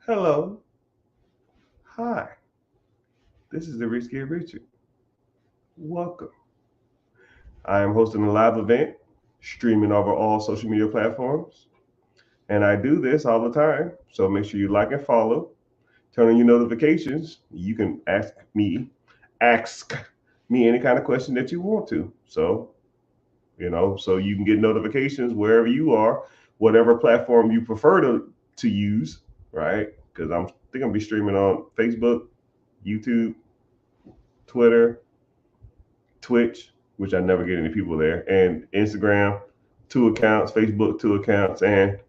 Hello. Hi. This is the Rich Kid Richard. Welcome. I am hosting a live event, streaming over all social media platforms. And I do this all the time. So make sure you like and follow. Turn on your notifications. You can ask me any kind of question that you want to. So you can get notifications wherever you are, whatever platform you prefer to use, right? Because I'm think I'm be streaming on Facebook, YouTube, Twitter, Twitch, which I never get any people there, and Instagram, 2 accounts, Facebook, 2 accounts, and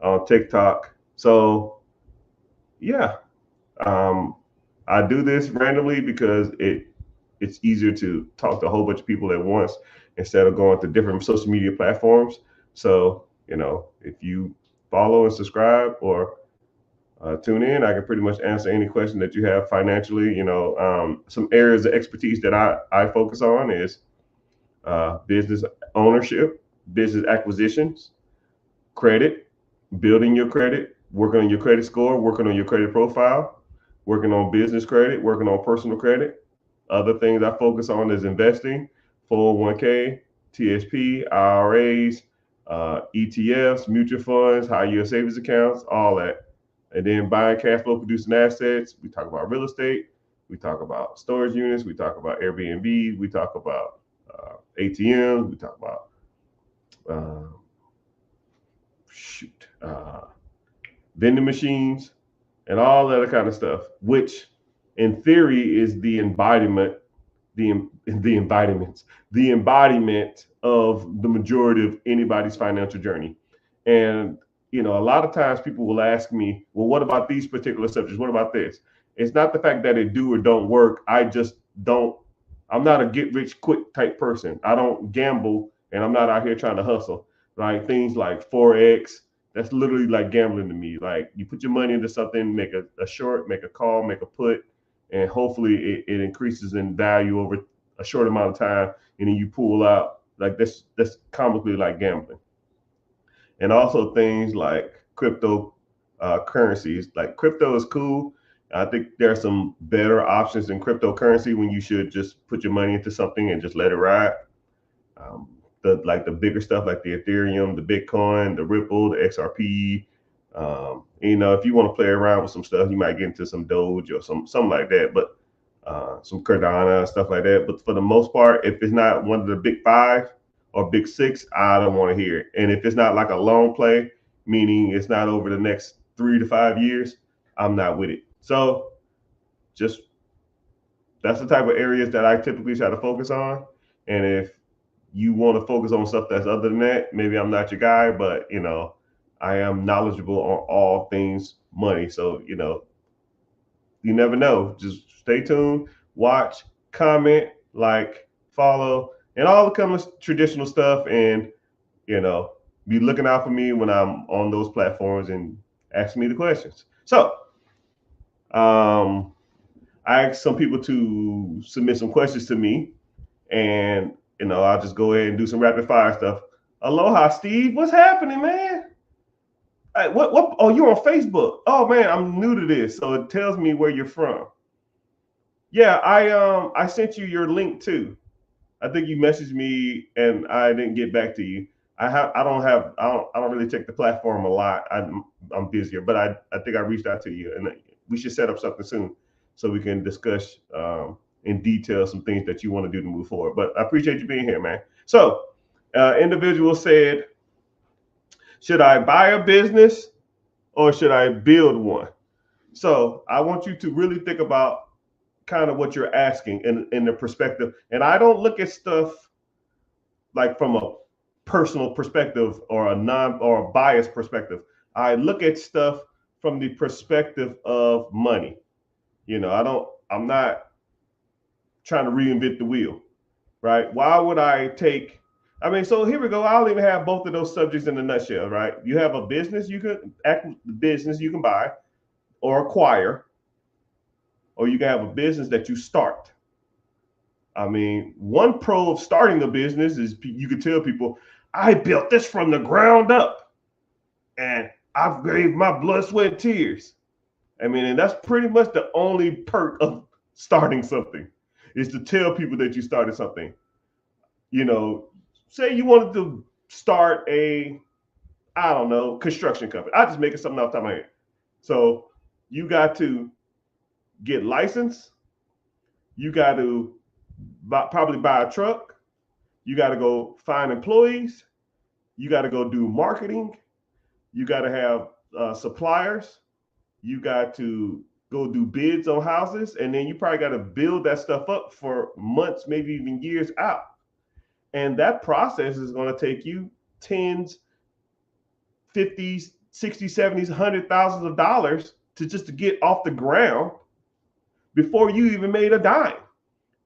on TikTok. So yeah, um, I do this randomly because it's easier to talk to a whole bunch of people at once instead of going to different social media platforms. So if you follow and subscribe or tune in, I can pretty much answer any question that you have financially. Some areas of expertise that I focus on is business ownership, business acquisitions, credit, building your credit, working on your credit score, working on your credit profile, working on business credit, working on personal credit. Other things I focus on is investing, 401k, TSP, IRAs, ETFs, mutual funds, high yield savings accounts, all that. And then buying cash flow producing assets. We talk about real estate. We talk about storage units. We talk about Airbnb. We talk about ATMs. We talk about uh, shoot, vending machines, and all that kind of stuff, which in theory is the embodiment of the majority of anybody's financial journey. And a lot of times people will ask me, well, what about these particular subjects? What about this? It's not the fact that it do or don't work. I just don't. I'm not a get rich quick type person. I don't gamble, and I'm not out here trying to hustle. Like things like forex, that's literally like gambling to me. Like you put your money into something, make a short, make a call, make a put, and hopefully it increases in value over a short amount of time, and then you pull out. Like that's comically like gambling. And also things like crypto currencies. Like crypto is cool. I think there are some better options in cryptocurrency when you should just put your money into something and just let it ride. Um, the bigger stuff like the Ethereum, the Bitcoin, the Ripple, the XRP. If you want to play around with some stuff, you might get into some Doge or something like that. But some Cardano stuff like that. But for the most part, if it's not one of the big five or big six, I don't want to hear it. And if it's not like a long play, meaning it's not over the next 3 to 5 years, I'm not with it. So just that's the type of areas that I typically try to focus on. And if you want to focus on stuff that's other than that, maybe I'm not your guy, but I am knowledgeable on all things money. So, you never know. Just stay tuned, watch, comment, like, follow, and all the kind of traditional stuff. And, you know, be looking out for me when I'm on those platforms and ask me the questions. So, um, I asked some people to submit some questions to me, and I'll just go ahead and do some rapid fire stuff. Aloha, Steve. What's happening, man? Hey, what? Oh, you're on Facebook. Oh man, I'm new to this, so it tells me where you're from. Yeah, I sent you your link too. I think you messaged me and I didn't get back to you. I don't really check the platform a lot. I'm busier, but I think I reached out to you, and we should set up something soon so we can discuss in detail some things that you want to do to move forward. But I appreciate you being here, man. So, individual said, should I buy a business or should I build one? So I want you to really think about kind of what you're asking in the perspective. And I don't look at stuff like from a personal perspective or a biased perspective. I look at stuff from the perspective of money. I'm not trying to reinvent the wheel, right? Why would I take so here we go. I'll even have both of those subjects in a nutshell, right? You have a business you can buy or acquire, or you can have a business that you start. One pro of starting a business is you can tell people, I built this from the ground up and I've gave my blood, sweat, and tears. I mean, and that's pretty much the only perk of starting something, is to tell people that you started something. You know, say you wanted to start a, I don't know, construction company. I just making something off the top of my head. So you got to get licensed. You got to probably buy a truck. You got to go find employees. You got to go do marketing. You got to have suppliers. You got to go do bids on houses. And then you probably got to build that stuff up for months, maybe even years out. And that process is going to take you tens, 50s, 60s, 70s, $100,000 to get off the ground before you even made a dime.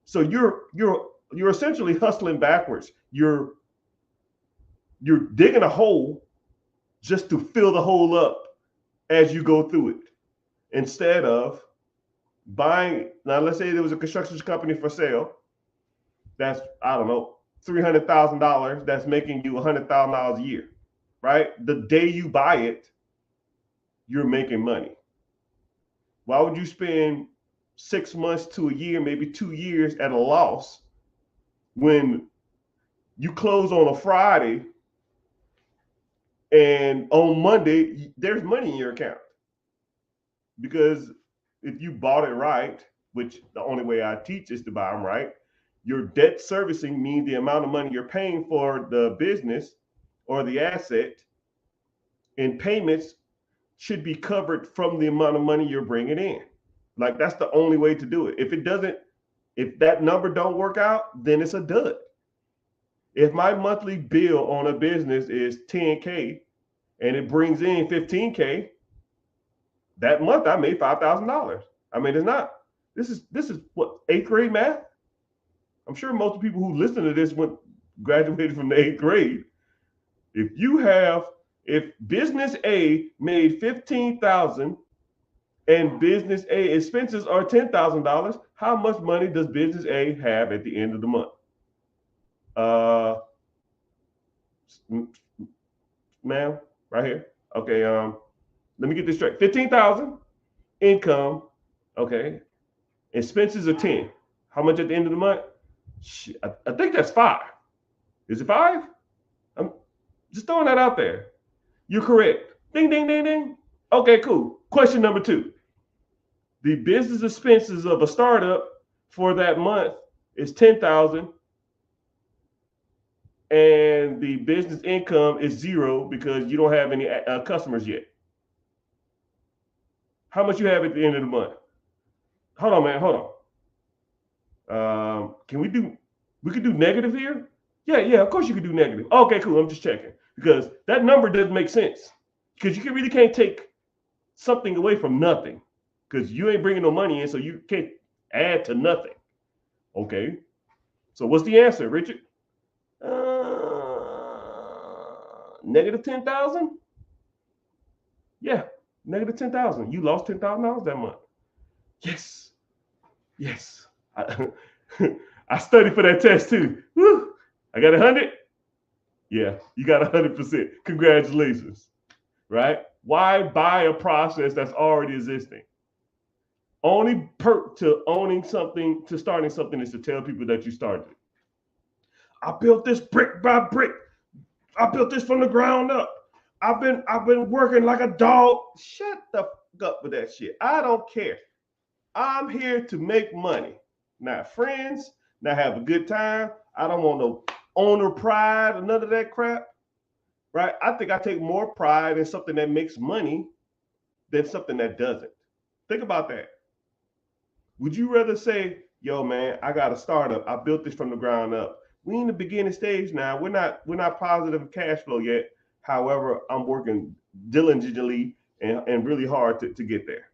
So you're essentially hustling backwards. You're digging a hole just to fill the hole up as you go through it, instead of buying. Now, let's say there was a construction company for sale that's, I don't know, $300,000 that's making you $100,000 a year, right? The day you buy it, you're making money. Why would you spend 6 months to a year, maybe 2 years at a loss when you close on a Friday and on Monday there's money in your account? Because if you bought it right, which the only way I teach is to buy them right, your debt servicing means the amount of money you're paying for the business or the asset, and payments should be covered from the amount of money you're bringing in. Like, that's the only way to do it. If that number don't work out, then it's a dud. If my monthly bill on a business is 10K and it brings in 15K, that month I made $5,000. I mean, this is what, 8th grade math? I'm sure most of the people who listen to this graduated from the 8th grade. If business A made $15,000 and business A expenses are $10,000, how much money does business A have at the end of the month? Ma'am, right here. Okay, let me get this straight. 15,000 income, okay. Expenses are 10. How much at the end of the month? I think that's 5. Is it 5? I'm just throwing that out there. You're correct. Ding, ding, ding, ding. Okay, cool. Question number 2. The business expenses of a startup for that month is 10,000, and the business income is 0 because you don't have any customers yet. How much you have at the end of the month? Hold on, man. Hold on. We could do negative here? Yeah, of course you could do negative. Okay, cool. I'm just checking, because that number doesn't make sense, because you really can't take something away from nothing, because you ain't bringing no money in, so you can't add to nothing. Okay. So what's the answer, Richard? Negative 10,000? Yeah, negative 10,000. You lost $10,000 that month. Yes. I studied for that test too. Woo. I got 100. Yeah, you got 100%. Congratulations. Right? Why buy a process that's already existing? Only perk to owning something, to starting something, is to tell people that you started it. I built this brick by brick. I built this from the ground up. I've been working like a dog. Shut the fuck up with that shit. I don't care. I'm here to make money, not friends, not have a good time. I don't want no owner pride or none of that crap. Right? I think I take more pride in something that makes money than something that doesn't. Think about that. Would you rather say, yo, man, I got a startup. I built this from the ground up. We in the beginning stage now. We're not positive cash flow yet. However, I'm working diligently and really hard to get there.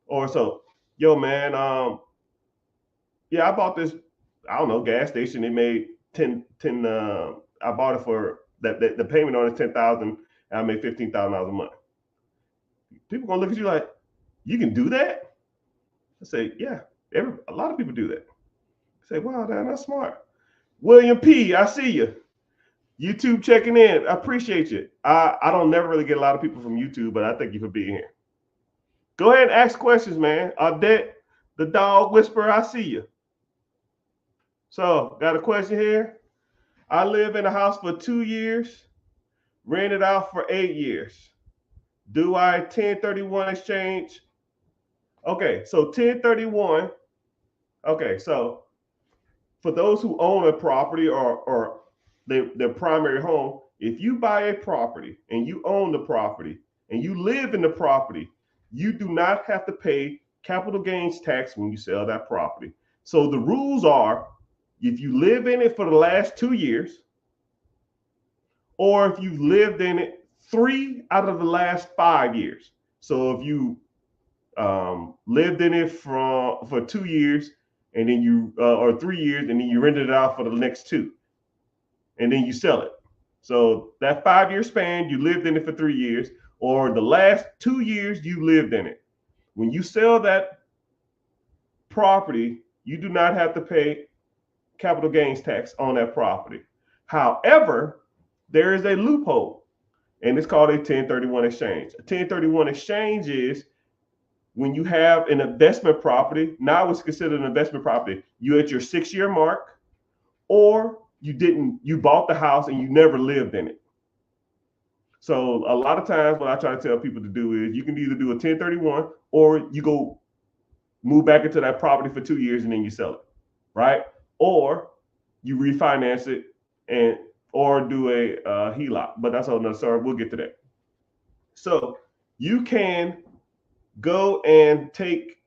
Or so, yo, man, yeah, I bought this, I don't know, gas station. It made 10 I bought it for the payment on it 10,000, and I made $15,000 a month. People gonna look at you like, you can do that? I say, yeah, a lot of people do that. I say, wow, that's smart. William P., I see you. YouTube checking in. I appreciate you. I don't never really get a lot of people from YouTube, but I thank you for being here. Go ahead and ask questions, man. Odette, the dog whisperer, I see you. So, got a question here. I live in a house for 2 years, rented out for 8 years. Do I 1031 exchange? Okay, so 1031. Okay, so for those who own a property or their primary home, if you buy a property and you own the property and you live in the property, you do not have to pay capital gains tax when you sell that property. So the rules are if you live in it for the last 2 years, or if you lived in it 3 out of the last 5 years. So if you lived in it for 2 years, and then you or 3 years, and then you rented it out for the next two, and then you sell it. So that 5 year span, you lived in it for 3 years, or the last 2 years you lived in it. When you sell that property, you do not have to pay capital gains tax on that property. However, there is a loophole, and it's called a 1031 exchange. A 1031 exchange is when you have an investment property. Now it's considered an investment property. You at your 6 year mark, or you bought the house and you never lived in it. So a lot of times what I try to tell people to do is you can either do a 1031 or you go move back into that property for 2 years and then you sell it, right? Or you refinance it or do a HELOC, but that's another story. We'll get to that. So you can go and take,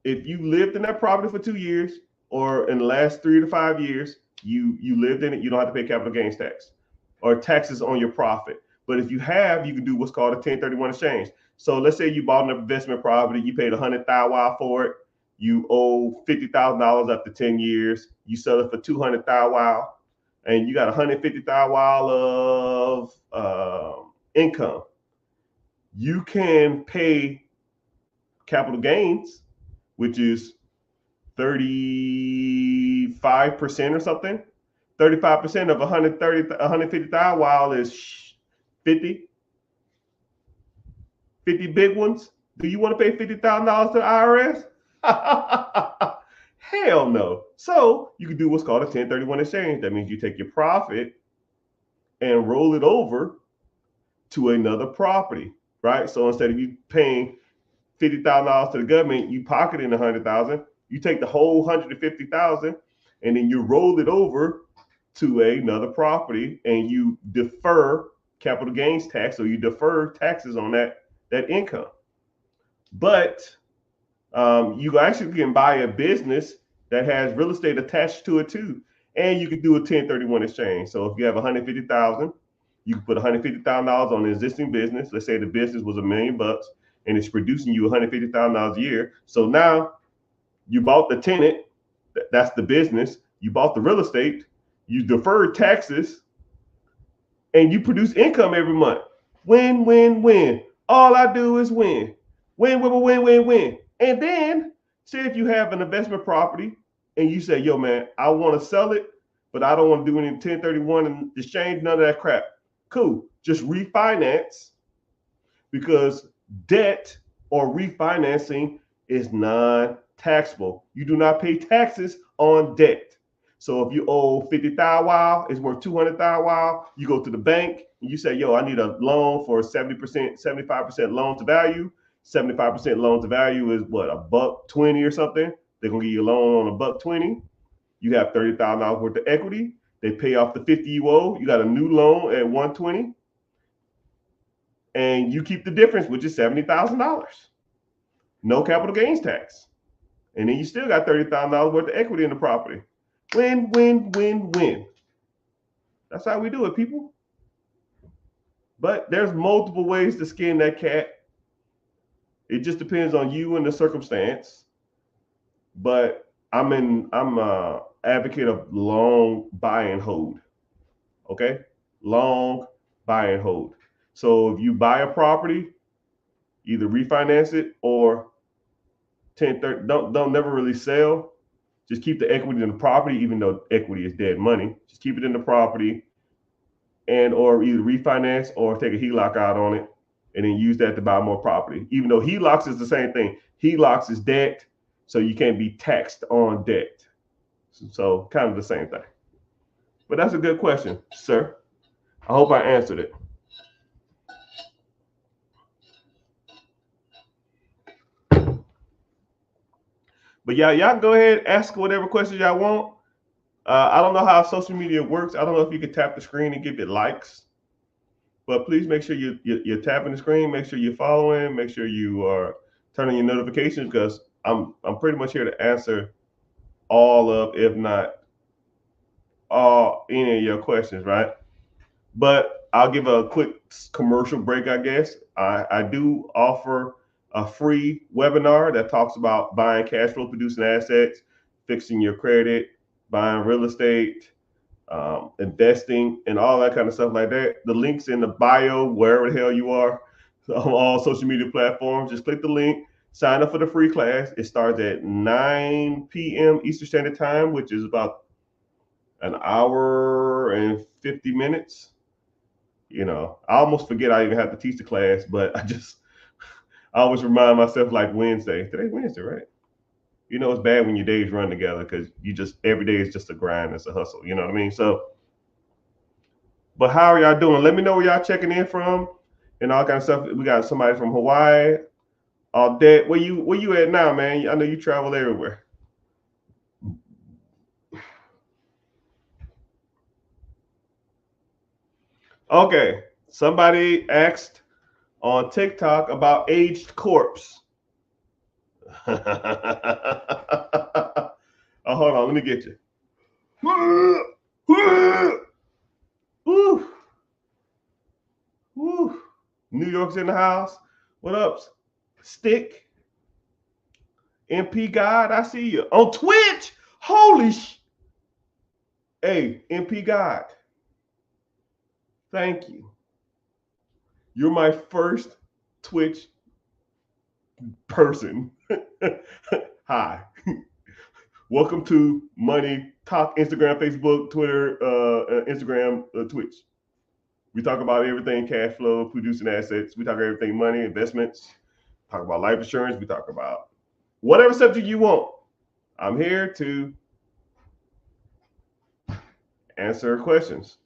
if you lived in that property for 2 years, or in the last 3 to 5 years, you lived in it, you don't have to pay capital gains tax or taxes on your profit. But if you have, you can do what's called a 1031 exchange. So let's say you bought an investment property, you paid $100,000 for it, you owe $50,000 after 10 years, you sell it for $200,000, and you got $150,000 of income. You can pay capital gains, which is 35% or something. 35% of 150,000 is 50 big ones. Do you want to pay $50,000 to the IRS? Hell no. So you can do what's called a 1031 exchange. That means you take your profit and roll it over to another property, right? So instead of you paying $50,000 to the government, you pocket in $100,000. You take the whole $150,000 and then you roll it over to another property, and you defer capital gains tax, or you defer taxes on that income. But you actually can buy a business that has real estate attached to it too, and you can do a 1031 exchange. So if you have $150,000, you can put $150,000 on the existing business. Let's say the business was $1 million and it's producing you $150,000 a year. So now you bought the tenant, that's the business. You bought the real estate, you deferred taxes, and you produce income every month. Win, win, win. All I do is win. Win, win, win, win, win. And then say if you have an investment property and you say, yo, man, I want to sell it, but I don't want to do any 1031 and exchange, none of that crap. Cool. Just refinance, because debt or refinancing is non-taxable. You do not pay taxes on debt. So if you owe $50,000, it's worth $200,000, you go to the bank and you say, yo, I need a loan for 70%, 75% loan to value. 75% loan to value is what, $1.20 or something? They're gonna give you a loan on $1.20. You have $30,000 worth of equity. They pay off the 50 you owe. You got a new loan at 120, and you keep the difference, which is $70,000. No capital gains tax, and then you still got $30,000 worth of equity in the property. Win, win, win, win. That's how we do it, people. But there's multiple ways to skin that cat. It just depends on you and the circumstance. But I'm a advocate of long buy and hold. Okay? Long buy and hold. So if you buy a property, either refinance it or 1030, don't never really sell. Just keep the equity in the property, even though equity is dead money. Just keep it in the property, and or either refinance or take a HELOC out on it and then use that to buy more property. Even though HELOCs is the same thing. HELOCs is debt, so you can't be taxed on debt. So kind of the same thing. But that's a good question, sir. I hope I answered it. But yeah, y'all can go ahead and ask whatever questions y'all want. I don't know how social media works. I don't know if you can tap the screen and give it likes. But please make sure you're tapping the screen. Make sure you're following. Make sure you are turning your notifications, because I'm pretty much here to answer all of, if not all, any of your questions, right? But I'll give a quick commercial break, I guess. I do offer a free webinar that talks about buying cash flow producing assets, fixing your credit, buying real estate, investing, and all that kind of stuff like that. The link's in the bio, wherever the hell you are, on all social media platforms. Just click the link, sign up for the free class. It starts at 9 p.m. Eastern Standard Time, which is about an hour and 50 minutes. You know, I almost forget I even have to teach the class, but I always remind myself, like, Wednesday. Today's Wednesday, right? You know, it's bad when your days run together, because every day is just a grind. It's a hustle. You know what I mean? So, but how are y'all doing? Let me know where y'all checking in from and all kind of stuff. We got somebody from Hawaii. Dad, where you at now, man? I know you travel everywhere. Okay, somebody asked on TikTok about aged corpse. Oh, hold on, let me get you. Woo. Woo. New York's in the house. What up, Stick? MP God, I see you on Twitch. Holy Hey, MP God. Thank you. You're my first Twitch person. Hi. Welcome to Money Talk, Instagram, Facebook, Twitter, Instagram, Twitch. We talk about everything cash flow, producing assets. We talk about everything money, investments. Talk about life insurance. We talk about whatever subject you want. I'm here to answer questions.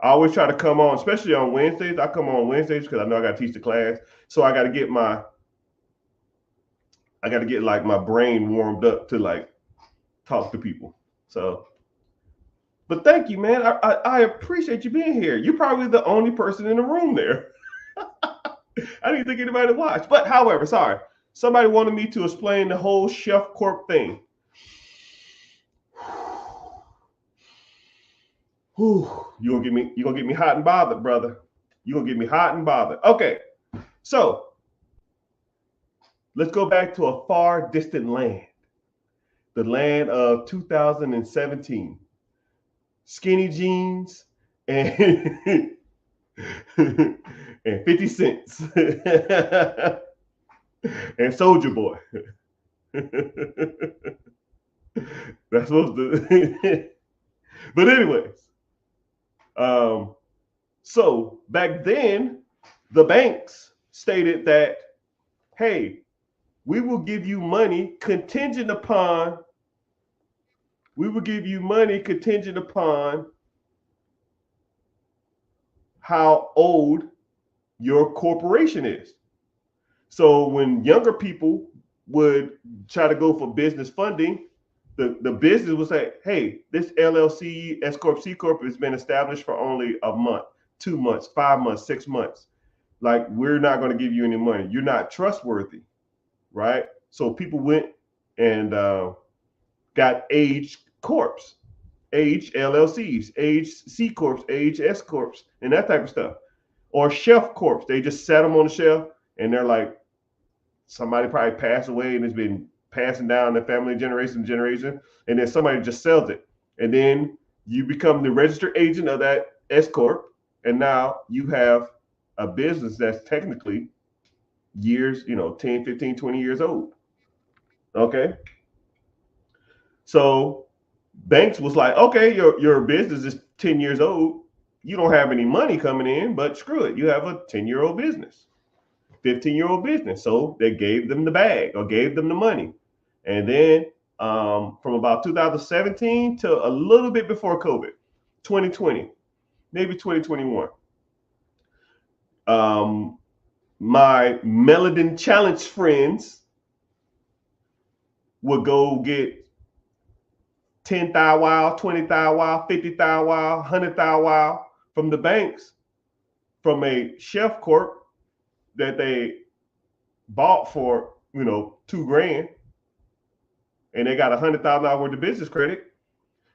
I always try to come on, especially on Wednesdays. I come on Wednesdays because I know I got to teach the class. So I got to get my brain warmed up to like talk to people. So, but thank you, man. I appreciate you being here. You're probably the only person in the room there. I didn't think anybody would watch. But however, sorry. Somebody wanted me to explain the whole Chef Corp thing. You're gonna get me hot and bothered, brother. You're gonna get me hot and bothered. Okay, so let's go back to a far distant land. The land of 2017. Skinny jeans and and 50 cents. And Soldier Boy. That's supposed to. But anyways, so back then, the banks stated that, hey, we will give you money contingent upon how old your corporation is. So when younger people would try to go for business funding, the business would say, hey, this LLC, S Corp, C Corp has been established for only a month, 2 months, 5 months, 6 months. Like, we're not going to give you any money. You're not trustworthy, right? So people went and got aged corps, aged LLCs, aged C Corps, aged S Corps, and that type of stuff. Or shelf corps. They just set them on the shelf, and they're like, somebody probably passed away and it's been passing down the family generation to generation, and then somebody just sells it. And then you become the registered agent of that S Corp, and now you have a business that's technically years, 10, 15, 20 years old. Okay. So banks was like, okay, your business is 10 years old. You don't have any money coming in, but screw it. You have a 10-year-old business. 15-year-old business. So they gave them the bag or gave them the money. And then from about 2017 to a little bit before COVID, 2020, maybe 2021, my Meladin Challenge friends would go get 10 thou wow, 20 thou wow, 50 thou wow, 100 thou wow from the banks from a Chef Corp that they bought for, $2,000, and they got $100,000 worth of business credit.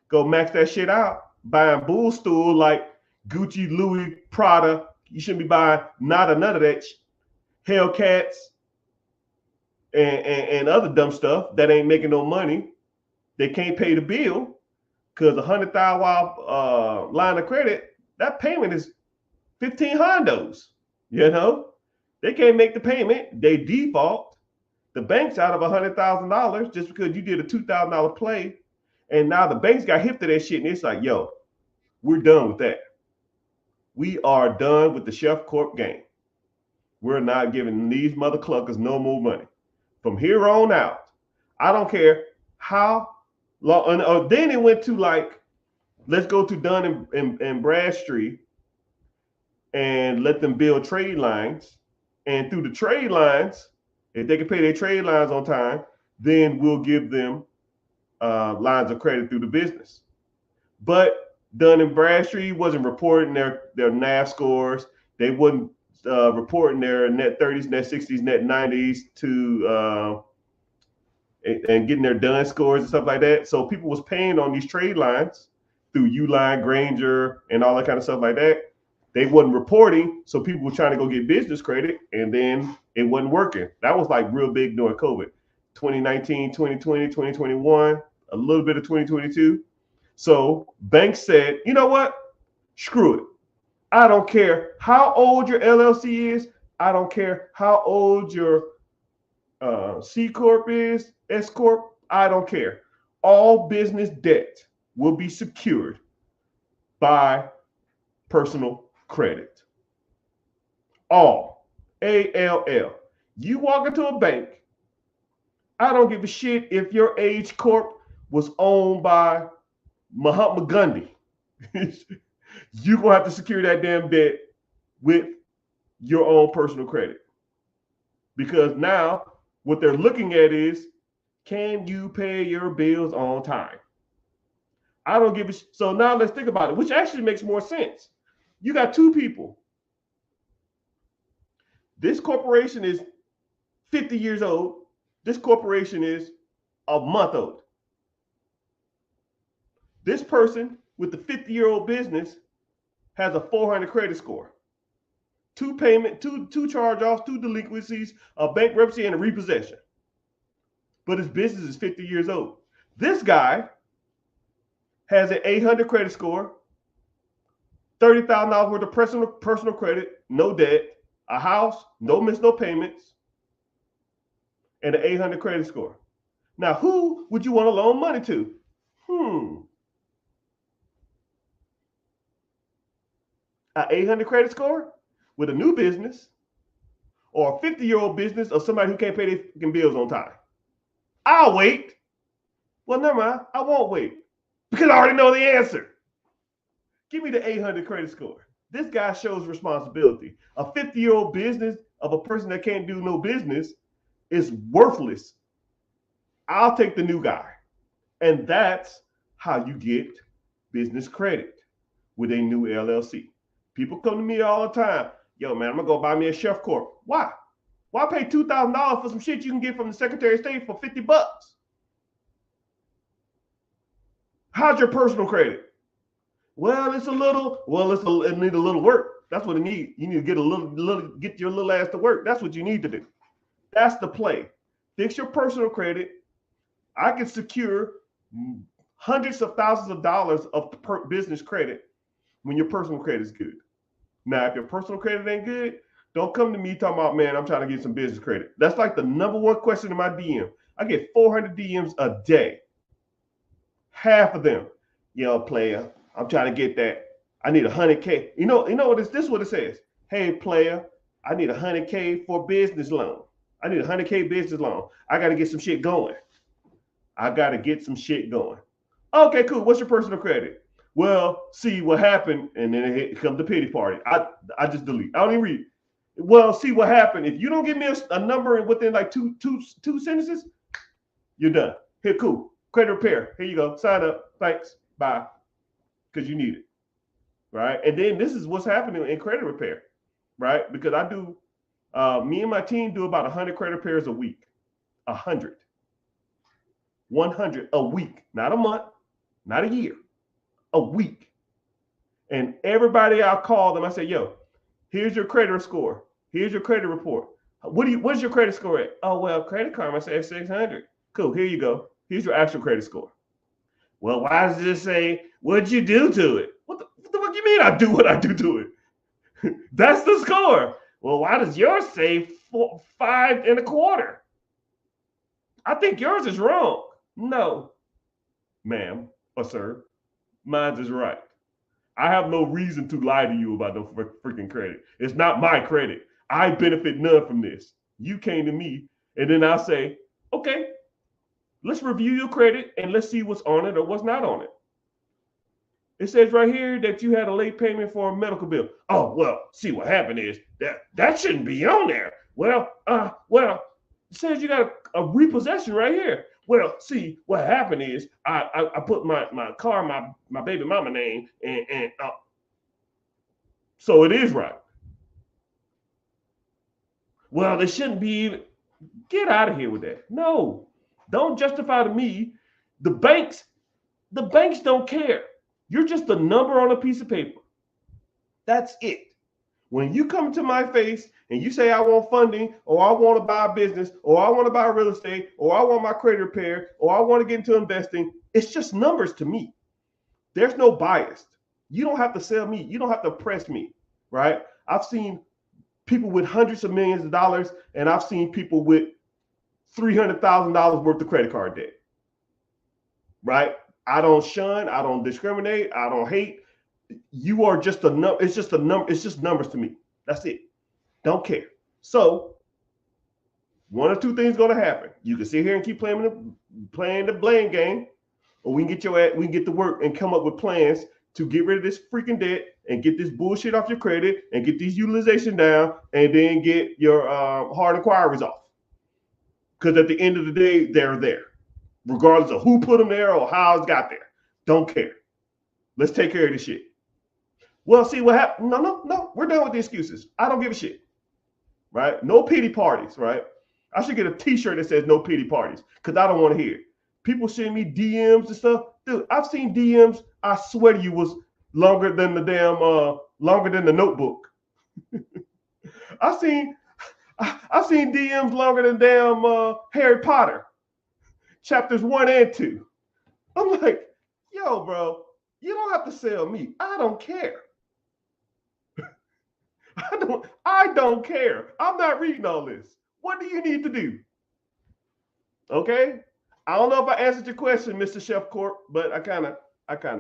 Go max that shit out, buying bull stool like Gucci, Louis, Prada. You shouldn't be buying none of that Hellcats and other dumb stuff that ain't making no money. They can't pay the bill because $100,000 line of credit, that payment is 15 hondos. They can't make the payment. They default. The bank's out of $100,000 just because you did a $2,000 play. And now the banks got hip to that shit. And it's like, yo, we're done with that. We are done with the Chef Corp game. We're not giving these mother cluckers no more money. From here on out, I don't care how long. Then it went to like, let's go to Dun and Bradstreet and let them build trade lines. And through the trade lines, if they can pay their trade lines on time, then we'll give them lines of credit through the business. But Dun and Bradstreet wasn't reporting their NAV scores. They wasn't reporting their net 30s, net 60s, net 90s to and getting their Dun scores and stuff like that. So people was paying on these trade lines through Uline, Granger, and all that kind of stuff like that. They wasn't reporting, so people were trying to go get business credit, and then it wasn't working. That was like real big during COVID. 2019, 2020, 2021, a little bit of 2022. So banks said, you know what? Screw it. I don't care how old your LLC is. I don't care how old your C Corp is, S Corp. I don't care. All business debt will be secured by personal credit. All. ALL. You walk into a bank, I don't give a shit if your Age Corp was owned by Mahatma Gandhi. You're going to have to secure that damn debt with your own personal credit. Because now what they're looking at is, can you pay your bills on time? I don't give a shit. So now let's think about it, which actually makes more sense. You got two people. This corporation is 50 years old. This corporation is a month old. This person with the 50-year-old business has a 400 credit score. Two charge-offs, two delinquencies, a bankruptcy, and a repossession. But his business is 50 years old. This guy has an 800 credit score, $30,000 worth of personal credit, no debt, a house, no payments, and an 800 credit score. Now, who would you want to loan money to? An 800 credit score with a new business, or a 50-year-old business of somebody who can't pay their fucking bills on time? I'll wait. Well, never mind. I won't wait because I already know the answer. Give me the 800 credit score. This guy shows responsibility. A 50-year-old business of a person that can't do no business is worthless. I'll take the new guy. And that's how you get business credit with a new LLC. People come to me all the time. Yo, man, I'm going to go buy me a Chef Corp. Why? Why pay $2,000 for some shit you can get from the Secretary of State for $50? How's your personal credit? Well, it need a little work. That's what it needs. You need to get your little ass to work. That's what you need to do. That's the play. Fix your personal credit. I can secure hundreds of thousands of dollars of business credit when your personal credit is good. Now, if your personal credit ain't good, don't come to me talking about, man, I'm trying to get some business credit. That's like the number one question in my DM. I get 400 DMs a day. Half of them, yo, player, I'm trying to get that. I need $100K. You know what this is what it says. Hey, player, I need 100K for business loan. I need 100K business loan. I got to get some shit going. I got to get some shit going. Okay, cool. What's your personal credit? Well, see what happened, and then it comes the pity party. I just delete. I don't even read. Well, see what happened. If you don't give me a number within like two sentences, you're done. Here, cool. Credit repair. Here you go. Sign up. Thanks. Bye. Because you need it. Right. And then this is what's happening in credit repair. Right. Because I do, me and my team do about 100 credit repairs a week. 100 a week. Not a month. Not a year. A week. And everybody I call them, I say, yo, here's your credit score. Here's your credit report. What's your credit score at? Oh, well, Credit Karma says 600. Cool. Here you go. Here's your actual credit score. Well, why does it say, what'd you do to it? What the fuck you mean I do what I do to it? That's the score. Well, why does yours say 5.25? I think yours is wrong. No, ma'am or sir, mine is right. I have no reason to lie to you about no freaking credit. It's not my credit. I benefit none from this. You came to me, and then I'll say, okay, let's review your credit and let's see what's on it or what's not on it. It says right here that you had a late payment for a medical bill. Oh, well, see what happened is that shouldn't be on there. Well, it says you got a repossession right here. Well, see what happened is I put my car, my baby mama name, and so it is right. Well, they shouldn't be even. Get out of here with that. No, don't justify to me. The banks don't care. You're just a number on a piece of paper. That's it. When you come to my face and you say I want funding, or I want to buy a business, or I want to buy real estate, or I want my credit repair, or I want to get into investing, it's just numbers to me. There's no bias. You don't have to sell me. You don't have to press me, right? I've seen people with hundreds of millions of dollars, and I've seen people with $300,000 worth of credit card debt, right? I don't shun. I don't discriminate. I don't hate. You are just a number. It's just a number. It's just numbers to me. That's it. Don't care. So one or two things going to happen. You can sit here and keep playing the blame game, or we can get to work and come up with plans to get rid of this freaking debt and get this bullshit off your credit and get these utilization down and then get your hard inquiries off. Because at the end of the day, they're there. Regardless of who put them there or how it's got there. Don't care. Let's take care of this shit. Well, see what happened. No. We're done with the excuses. I don't give a shit. Right? No pity parties, right? I should get a t-shirt that says no pity parties because I don't want to hear it. People send me DMs and stuff. Dude, I've seen DMs, I swear to you, was longer than the Notebook. I've seen DMs longer than damn Harry Potter. Chapters 1 and 2. I'm like, yo, bro, you don't have to sell me. I don't care. I don't care. I'm not reading all this. What do you need to do? Okay? I don't know if I answered your question, Mr. Chef Corp, but I kind of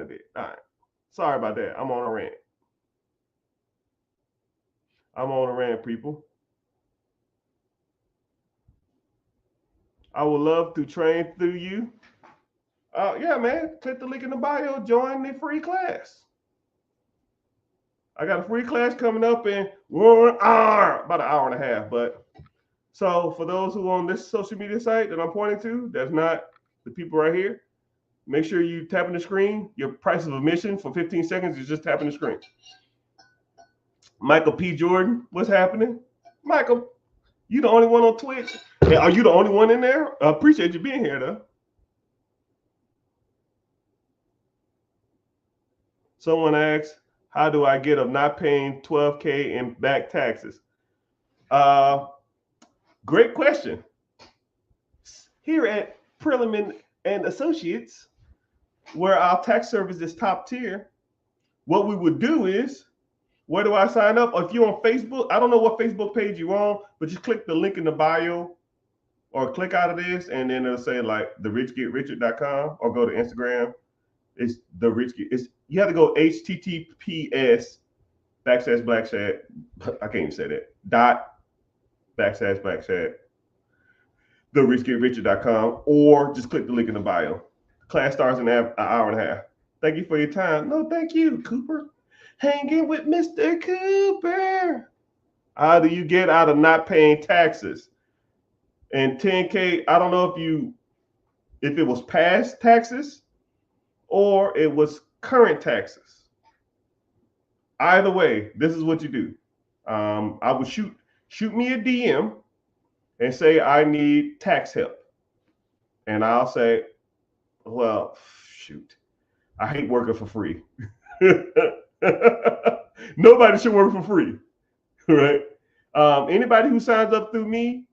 did. All right. Sorry about that. I'm on a rant. People. I would love to train through you. Yeah, man. Click the link in the bio. Join the free class. I got a free class coming up in 1 hour, about an hour and a half. But so for those who are on this social media site that I'm pointing to, that's not the people right here. Make sure you tap in the screen. Your price of admission for 15 seconds is just tapping the screen. Michael P. Jordan, what's happening? Michael, you the only one on Twitch? Are you the only one in there? I appreciate you being here, though. Someone asks, how do I get of not paying $12K in back taxes? Great question. Here at Perelman and Associates, where our tax service is top tier, what we would do is, where do I sign up? Or if you're on Facebook, I don't know what Facebook page you're on, but just click the link in the bio or click out of this, and then it'll say like therichgetrichard.com, or go to Instagram. It's the rich. You have to go https:// backslash black chat. I can't even say that. Dot backslash black chat. TheRichGetRicher.com, or just click the link in the bio. Class starts in an hour and a half. Thank you for your time. No, thank you, Cooper. Hanging with Mr. Cooper. How do you get out of not paying taxes? And 10K, I don't know if it was past taxes or it was current taxes. Either way, this is what you do. I would shoot me a DM and say I need tax help. And I'll say, well, shoot, I hate working for free. Nobody should work for free, right? Anybody who signs up through me,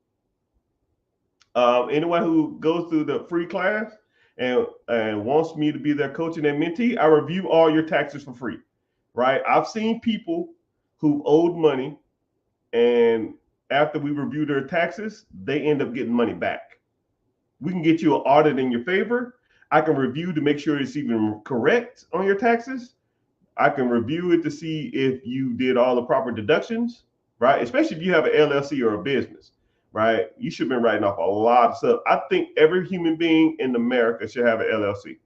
anyone who goes through the free class and wants me to be their coach and their mentee, I review all your taxes for free, right? I've seen people who owed money, and after we review their taxes, they end up getting money back. We can get you an audit in your favor. I can review to make sure it's even correct on your taxes. I can review it to see if you did all the proper deductions, right? Especially if you have an LLC or a business, right? You should have been writing off a lot of stuff. I think every human being in America should have an LLC.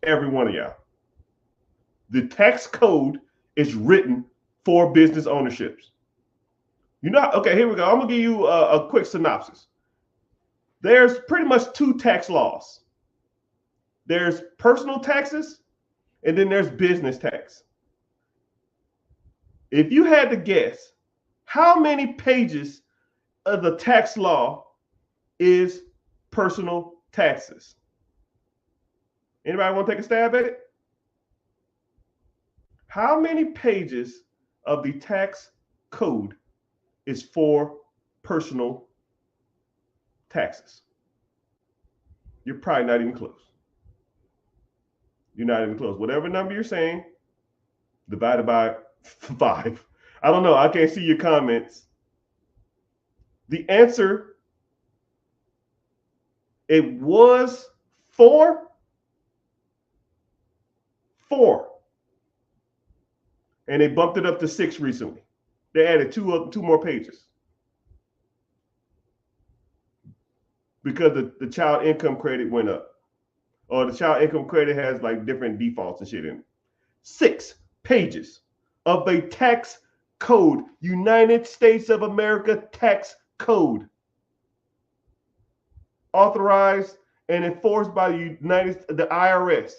Every one of y'all. The tax code is written for business ownerships. You know, okay, here we go. I'm gonna give you a quick synopsis. There's pretty much two tax laws. There's personal taxes, and then there's business tax. If you had to guess, how many pages of the tax law is personal taxes? Anybody want to take a stab at it? How many pages of the tax code is for personal taxes? You're probably not even close. You're not even close. Whatever number you're saying, divided by 5. I don't know. I can't see your comments. The answer, it was 4. 4. And they bumped it up to 6 recently. They added two more pages. Because the child income credit went up. Or the child income credit has like different defaults and shit in it. 6 pages of a tax code, United States of America tax code, authorized and enforced by the IRS,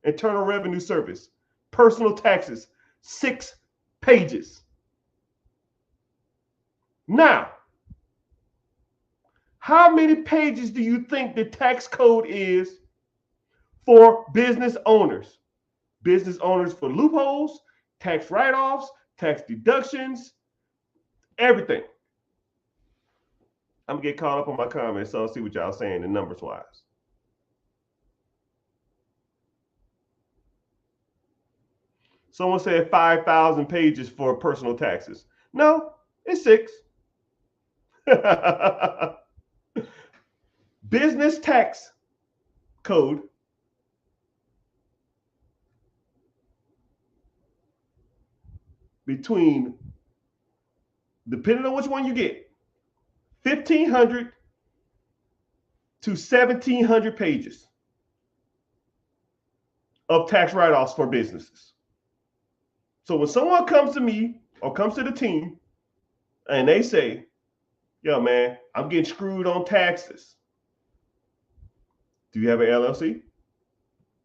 Internal Revenue Service, personal taxes, 6 pages. Now, how many pages do you think the tax code is for business owners? Business owners for loopholes, tax write-offs, tax deductions, everything. I'm gonna get caught up on my comments, so I'll see what y'all saying in numbers wise. Someone said 5,000 pages for personal taxes. No, it's 6. Business tax code between, depending on which one you get, 1,500 to 1,700 pages of tax write-offs for businesses. So when someone comes to me or comes to the team and they say, yo, man, I'm getting screwed on taxes. Do you have an LLC?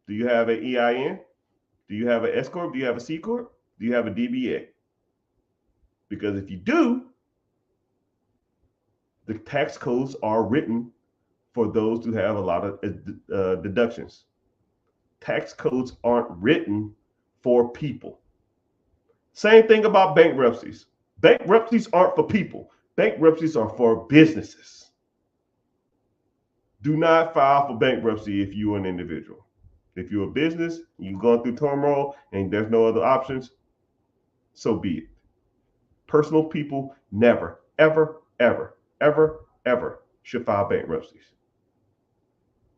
Do you have an EIN? Do you have an S Corp? Do you have a C Corp? Do you have a DBA? Because if you do, the tax codes are written for those who have a lot of deductions. Tax codes aren't written for people. Same thing about bankruptcies. Bankruptcies aren't for people. Bankruptcies are for businesses. Do not file for bankruptcy if you're an individual. If you're a business, you've gone through turmoil and there's no other options, so be it. Personal people never, ever, ever, ever, ever should file bankruptcies.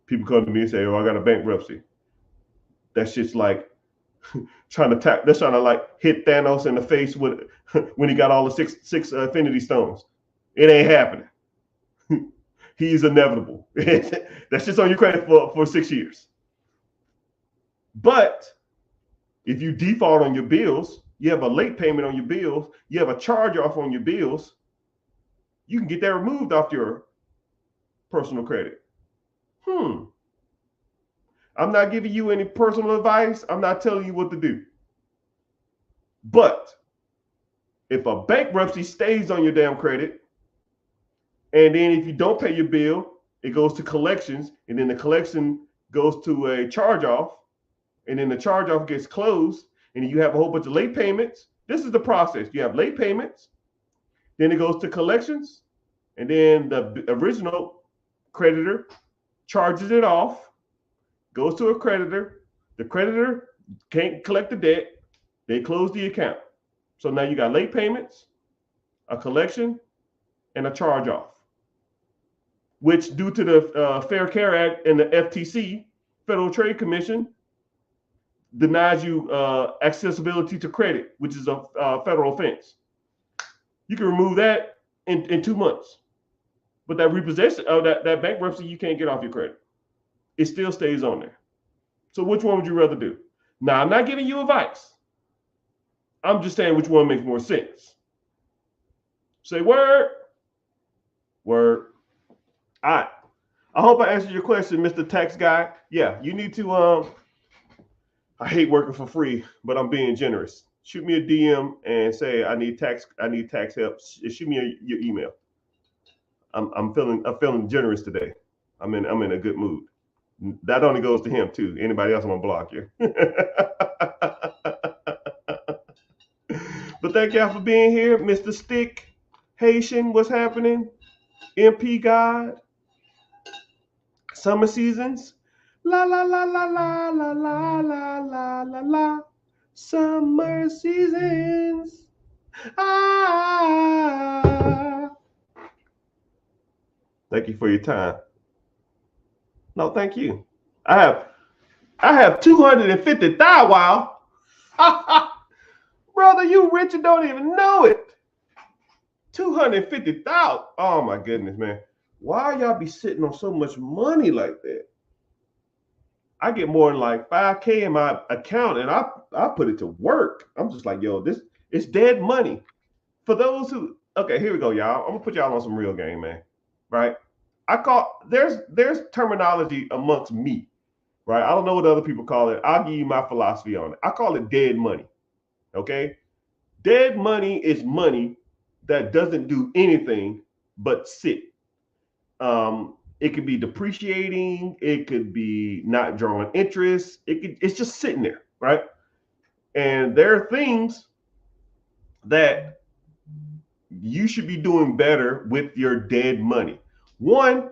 People come to me and say, oh, I got a bankruptcy. That shit's like They're trying to like hit Thanos in the face with when he got all the six Infinity Stones. It ain't happening. He's inevitable. That's just on your credit for 6 years. But if you default on your bills, you have a late payment on your bills, you have a charge off on your bills, you can get that removed off your personal credit. I'm not giving you any personal advice. I'm not telling you what to do. But if a bankruptcy stays on your damn credit, and then if you don't pay your bill, it goes to collections, and then the collection goes to a charge off, and then the charge off gets closed, and you have a whole bunch of late payments. This is the process. You have late payments, then it goes to collections, and then the original creditor charges it off, goes to a creditor. The creditor can't collect the debt. They close the account. So now you got late payments, a collection, and a charge off, which due to the Fair Care Act and the FTC, Federal Trade Commission, denies you accessibility to credit, which is a federal offense. You can remove that in 2 months. But that repossession of that bankruptcy, you can't get off your credit. It still stays on there. So which one would you rather do? Now, I'm not giving you advice. I'm just saying which one makes more sense. Say word. Word. All right. I hope I answered your question, Mr. Tax Guy. Yeah, you need to I hate working for free, but I'm being generous. Shoot me a DM and say I need tax help. Shoot me your email. I'm feeling generous today. I'm in a good mood. That only goes to him too. Anybody else I'm gonna block you. But thank y'all for being here, Mr. Stick, Haitian. What's happening? MP God, Summer Seasons. La la la la la la la la la la la. Summer Seasons. Ah. Thank you for your time. No, thank you. I have 250,000. Wow. Brother, you rich and don't even know it. 250,000. Oh my goodness, man. Why y'all be sitting on so much money like that? I get more than like 5K in my account, and I put it to work. I'm just like, yo, this it's dead money. For those who, okay, here we go, y'all. I'm gonna put y'all on some real game, man. Right? There's terminology amongst me, right? I don't know what other people call it. I'll give you my philosophy on it. I call it dead money. Okay? Dead money is money that doesn't do anything but sit. It could be depreciating. It could be not drawing interest. It's just sitting there, right? And there are things that you should be doing better with your dead money. One,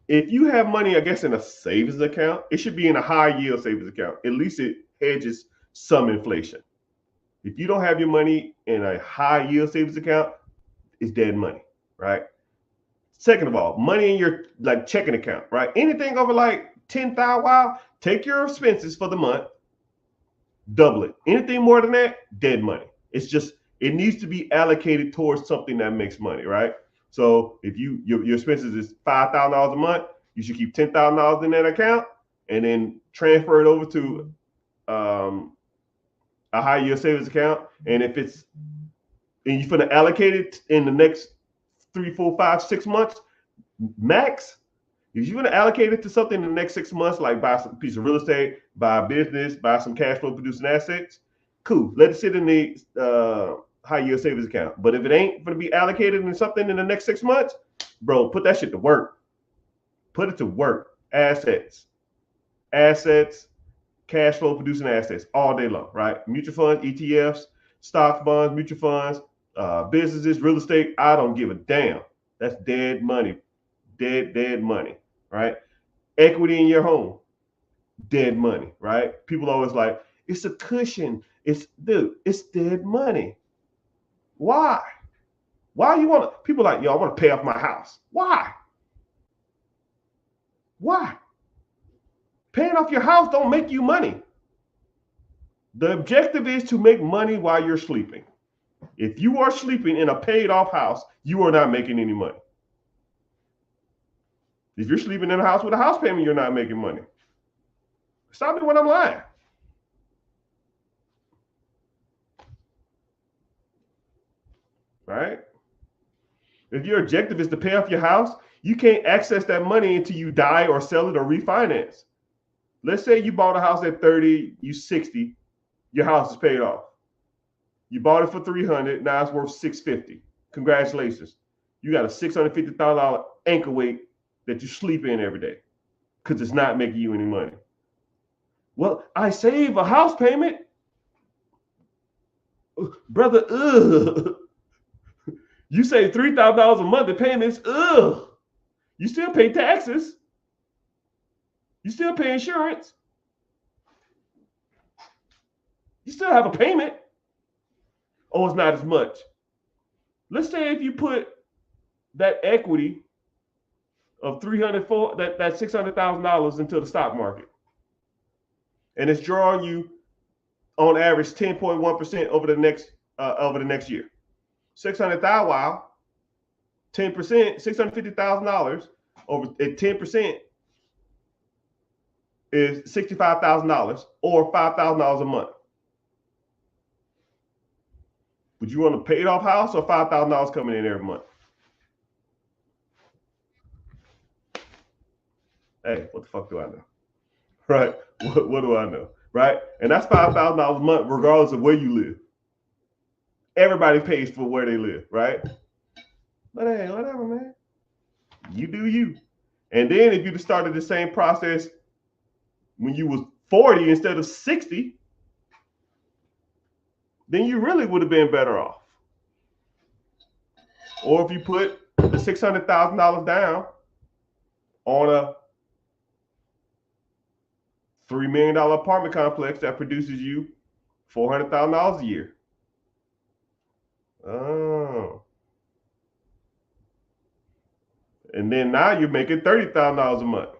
if you have money, I guess, in a savings account, it should be in a high yield savings account. At least it hedges some inflation. If you don't have your money in a high yield savings account, it's dead money, right? Second of all, money in your like checking account, right? Anything over like 10,000, wow, take your expenses for the month, double it. Anything more than that, dead money. It's just, it needs to be allocated towards something that makes money, right? So if your expenses is $5,000 a month, you should keep $10,000 in that account and then transfer it over to a high yield savings account. And if it's, and you're going to allocate it in the next 3, 4, 5, 6 months max. If you're going to allocate it to something in the next 6 months, like buy some piece of real estate, buy a business, buy some cash flow producing assets, cool. Let it sit in the high yield savings account. But if it ain't going to be allocated in something in the next 6 months, bro, put that shit to work. Put it to work. Assets, cash flow producing assets all day long, right? Mutual funds, ETFs, stocks, bonds, mutual funds, businesses, real estate. I don't give a damn. That's dead money. Dead money, right? Equity in your home, dead money, right? People always like, it's a cushion. It's dead money. Why? Why you want to? People like, yo, I want to pay off my house. Why? Paying off your house don't make you money. The objective is to make money while you're sleeping. If you are sleeping in a paid off house, you are not making any money. If you're sleeping in a house with a house payment, you're not making money. Stop me when I'm lying. Right? If your objective is to pay off your house, you can't access that money until you die or sell it or refinance. Let's say you bought a house at 30, you 60, your house is paid off. You bought it for 300, now it's worth 650. Congratulations. You got a $650,000 anchor weight that you sleep in every day because it's not making you any money. Well, I save a house payment. Brother, you save $3,000 a month in payments. You still pay taxes. You still pay insurance. You still have a payment. Oh, it's not as much. Let's say if you put that equity of that $600,000 into the stock market, and it's drawing you on average 10.1% over the next year. 600,000, wow, 10%, $650,000 over at 10% is $65,000 or $5,000 a month. Would you want a paid off house or $5,000 coming in every month? Hey, what the fuck do I know? Right? What do I know? Right? And that's $5,000 a month, regardless of where you live. Everybody pays for where they live, right? But hey, whatever, man. You do you. And then if you'd started the same process when you was 40 instead of 60, then you really would have been better off. Or if you put the $600,000 down on a $3 million apartment complex that produces you $400,000 a year. Oh. And then now you're making $30,000 a month.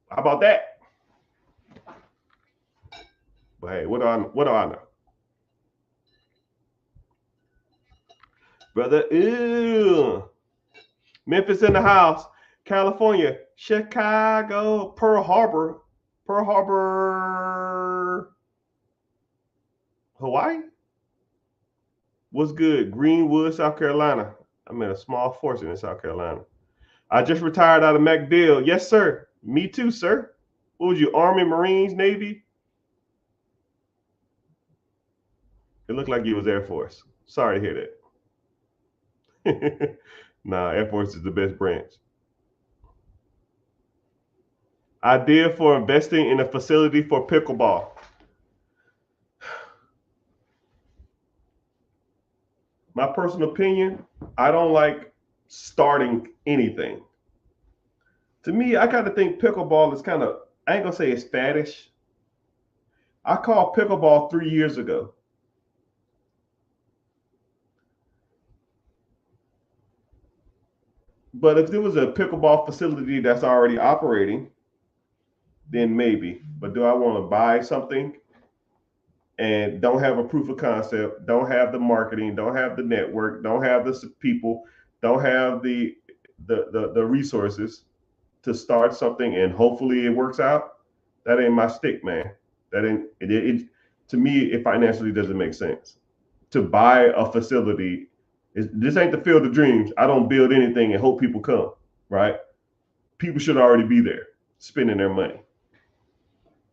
How about that? But hey, what do I know? Brother, ew. Memphis in the house. California, Chicago, Pearl Harbor, Hawaii. What's good? Greenwood, South Carolina. I'm in a small fortune in South Carolina. I just retired out of MacDill. Yes, sir. Me too, sir. What was you, Army, Marines, Navy? It looked like you was Air Force. Sorry to hear that. Nah, Air Force is the best branch. Idea for investing in a facility for pickleball. My personal opinion, I don't like starting anything. To me, I kind of think pickleball is kind of, I ain't gonna say it's faddish. I called pickleball 3 years ago. But if there was a pickleball facility that's already operating, then maybe. But do I want to buy something and don't have a proof of concept, don't have the marketing, don't have the network, don't have the people, don't have the resources to start something and hopefully it works out? That ain't my stick, man. That ain't it. To me, it financially doesn't make sense to buy a facility. This ain't the field of dreams. I don't build anything and hope people come, right? People should already be there spending their money.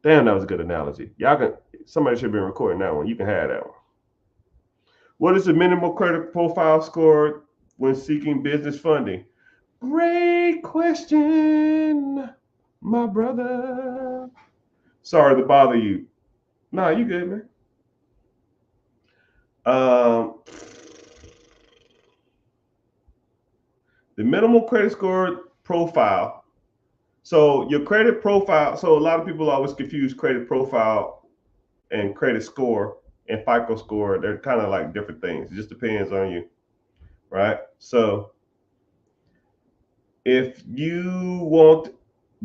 Damn, that was a good analogy. Somebody should have been recording that one. You can have that one. What is the minimal credit profile score when seeking business funding? Great question, my brother. Sorry to bother you. Nah, you good, man. The minimal credit score profile. So your credit profile. So a lot of people always confuse credit profile and credit score and FICO score. They're kind of like different things. It just depends on you, right? So if you want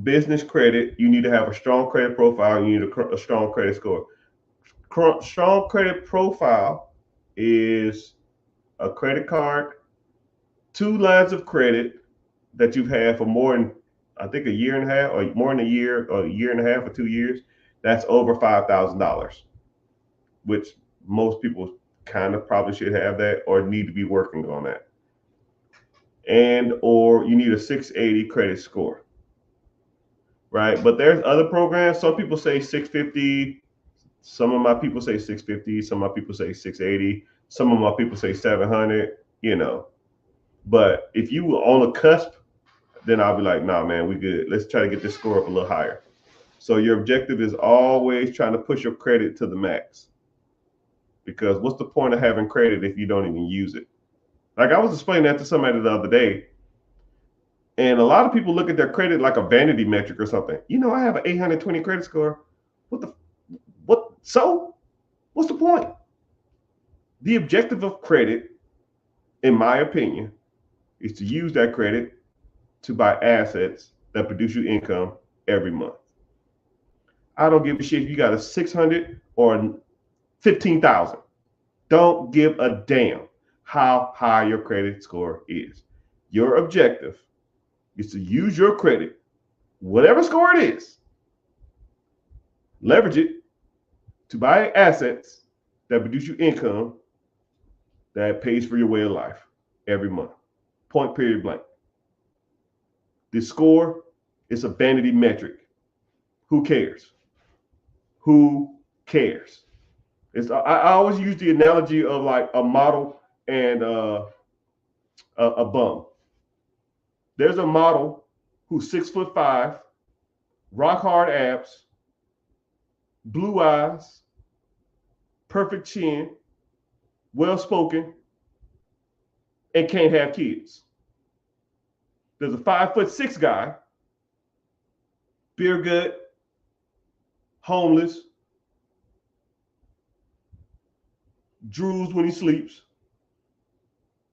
business credit, you need to have a strong credit profile. You need a strong credit score. Strong credit profile is a credit card, 2 lines of credit that you've had for more than, I think, a year and a half, or more than a year, or a year and a half, or 2 years. That's over $5,000, which most people kind of probably should have that or need to be working on that. And or you need a 680 credit score, right? But there's other programs. Some people say 650. Some of my people say 650. Some of my people say 680. Some of my people say 700. But if you were on the cusp, then I'll be like, nah, man, we good. Let's try to get this score up a little higher. So your objective is always trying to push your credit to the max. Because what's the point of having credit if you don't even use it? Like I was explaining that to somebody the other day, and a lot of people look at their credit like a vanity metric or something. I have an 820 credit score. So what's the point? The objective of credit, in my opinion, is to use that credit to buy assets that produce you income every month. I don't give a shit if you got a 600 or 15,000. Don't give a damn how high your credit score is. Your objective is to use your credit, whatever score it is, leverage it to buy assets that produce you income that pays for your way of life every month. Point, period, blank. The score is a vanity metric. Who cares? Who cares? I always use the analogy of like a model and a bum. There's a model who's 6'5", rock hard abs, blue eyes, perfect chin, well spoken, and can't have kids. There's a 5'6" guy, beer gut, homeless, drools when he sleeps,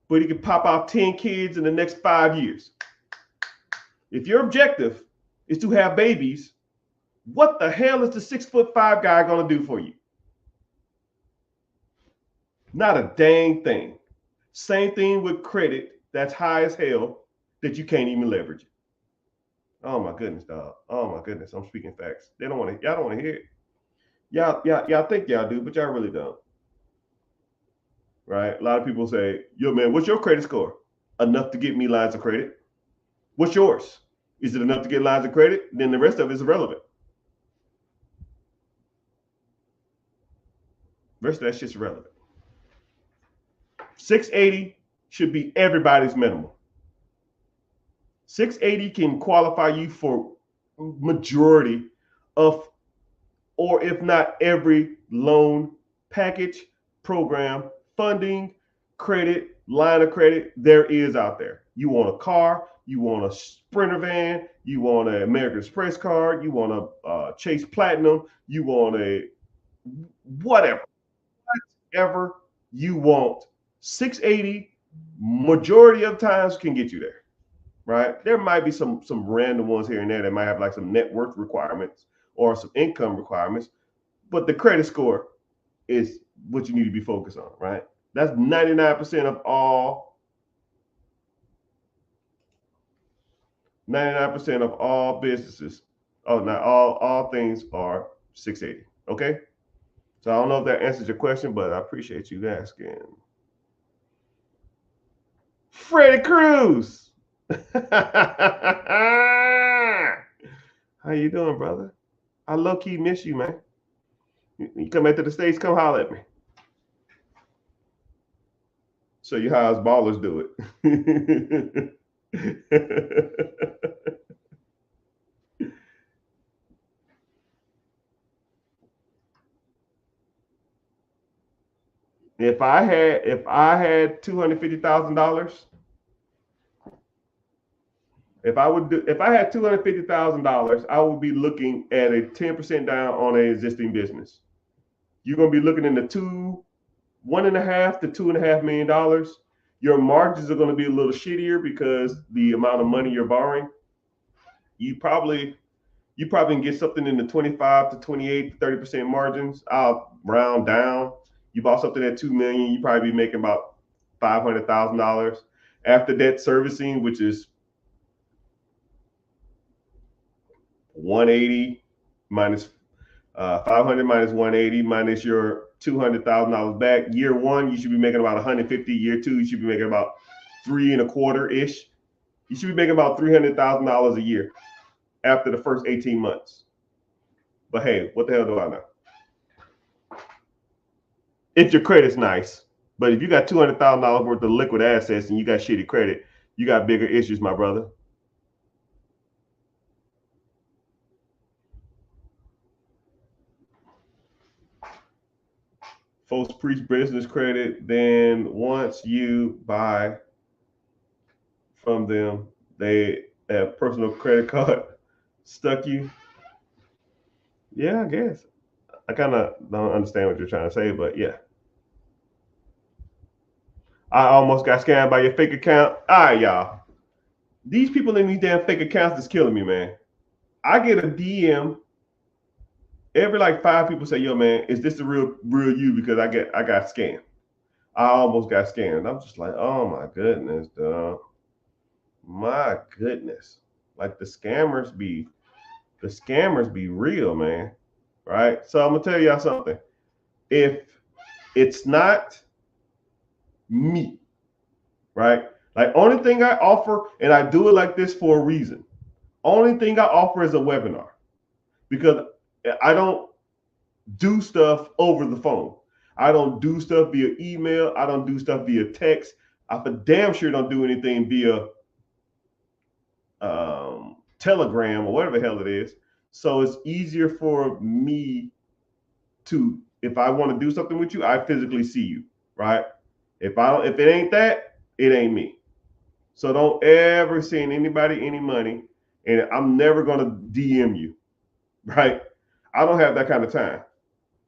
but he can pop out 10 kids in the next 5 years. If your objective is to have babies, what the hell is the 6'5" guy gonna do for you? Not a dang thing. Same thing with credit that's high as hell that you can't even leverage it. Oh my goodness, dog. Oh my goodness, I'm speaking facts. Y'all don't want to hear it. Y'all think y'all do, but y'all really don't. Right? A lot of people say, yo, man, what's your credit score? Enough to get me lines of credit. What's yours? Is it enough to get lines of credit? Then the rest of it is irrelevant. The rest of that shit's irrelevant. 680 should be everybody's minimum. 680 can qualify you for majority of, or if not every loan package, program, funding, credit, line of credit there is out there. You want a car, you want a Sprinter van, you want an American Express card, you want a Chase Platinum, you want a whatever you want. 680 majority of times can get you there, right? There might be some random ones here and there that might have like some net worth requirements or some income requirements, but the credit score is what you need to be focused on, right? That's 99% of all 99% of all businesses. Oh, not all things are 680. Okay. So I don't know if that answers your question, but I appreciate you asking. Freddie Cruz. How you doing, brother? I low-key miss you, man. You come back to the States, come holler at me. Show you how us ballers do it. If I had $250,000, if I had $250,000, I would be looking at a 10% down on an existing business. You're gonna be looking in the $1.5 to $2.5 million. Your margins are gonna be a little shittier because the amount of money you're borrowing. you probably can get something in the 25 to 28 to 30% margins. I'll round down. You bought something at 2 million, you probably be making about $500,000 after debt servicing, which is 180 minus 500 minus 180 minus your $200,000 back. Year one, you should be making about 150. Year two, you should be making about 3.25 ish. You should be making about $300,000 a year after the first 18 months. But hey, what the hell do I know? If your credit's nice, but if you got $200,000 worth of liquid assets and you got shitty credit, you got bigger issues, my brother. Folks preach business credit, then once you buy from them, they have personal credit card stuck you. Yeah, I guess. I kind of don't understand what you're trying to say, but yeah. I almost got scammed by your fake account. All right, y'all. These people in these damn fake accounts is killing me, man. I get a DM every like 5 people say, "Yo, man, is this the real you?" Because I got scammed. I almost got scammed. I'm just like, oh my goodness, dog. My goodness. Like the scammers be real, man. Right? So I'm gonna tell y'all something. If it's not me, right? Like only thing I offer, and I do it like this for a reason. Only thing I offer is a webinar because I don't do stuff over the phone. I don't do stuff via email. I don't do stuff via text. I for damn sure don't do anything via Telegram or whatever the hell it is. So it's easier for me to, if I want to do something with you, I physically see you, right? If it ain't that, it ain't me. So don't ever send anybody any money, and I'm never gonna DM you, right? I don't have that kind of time.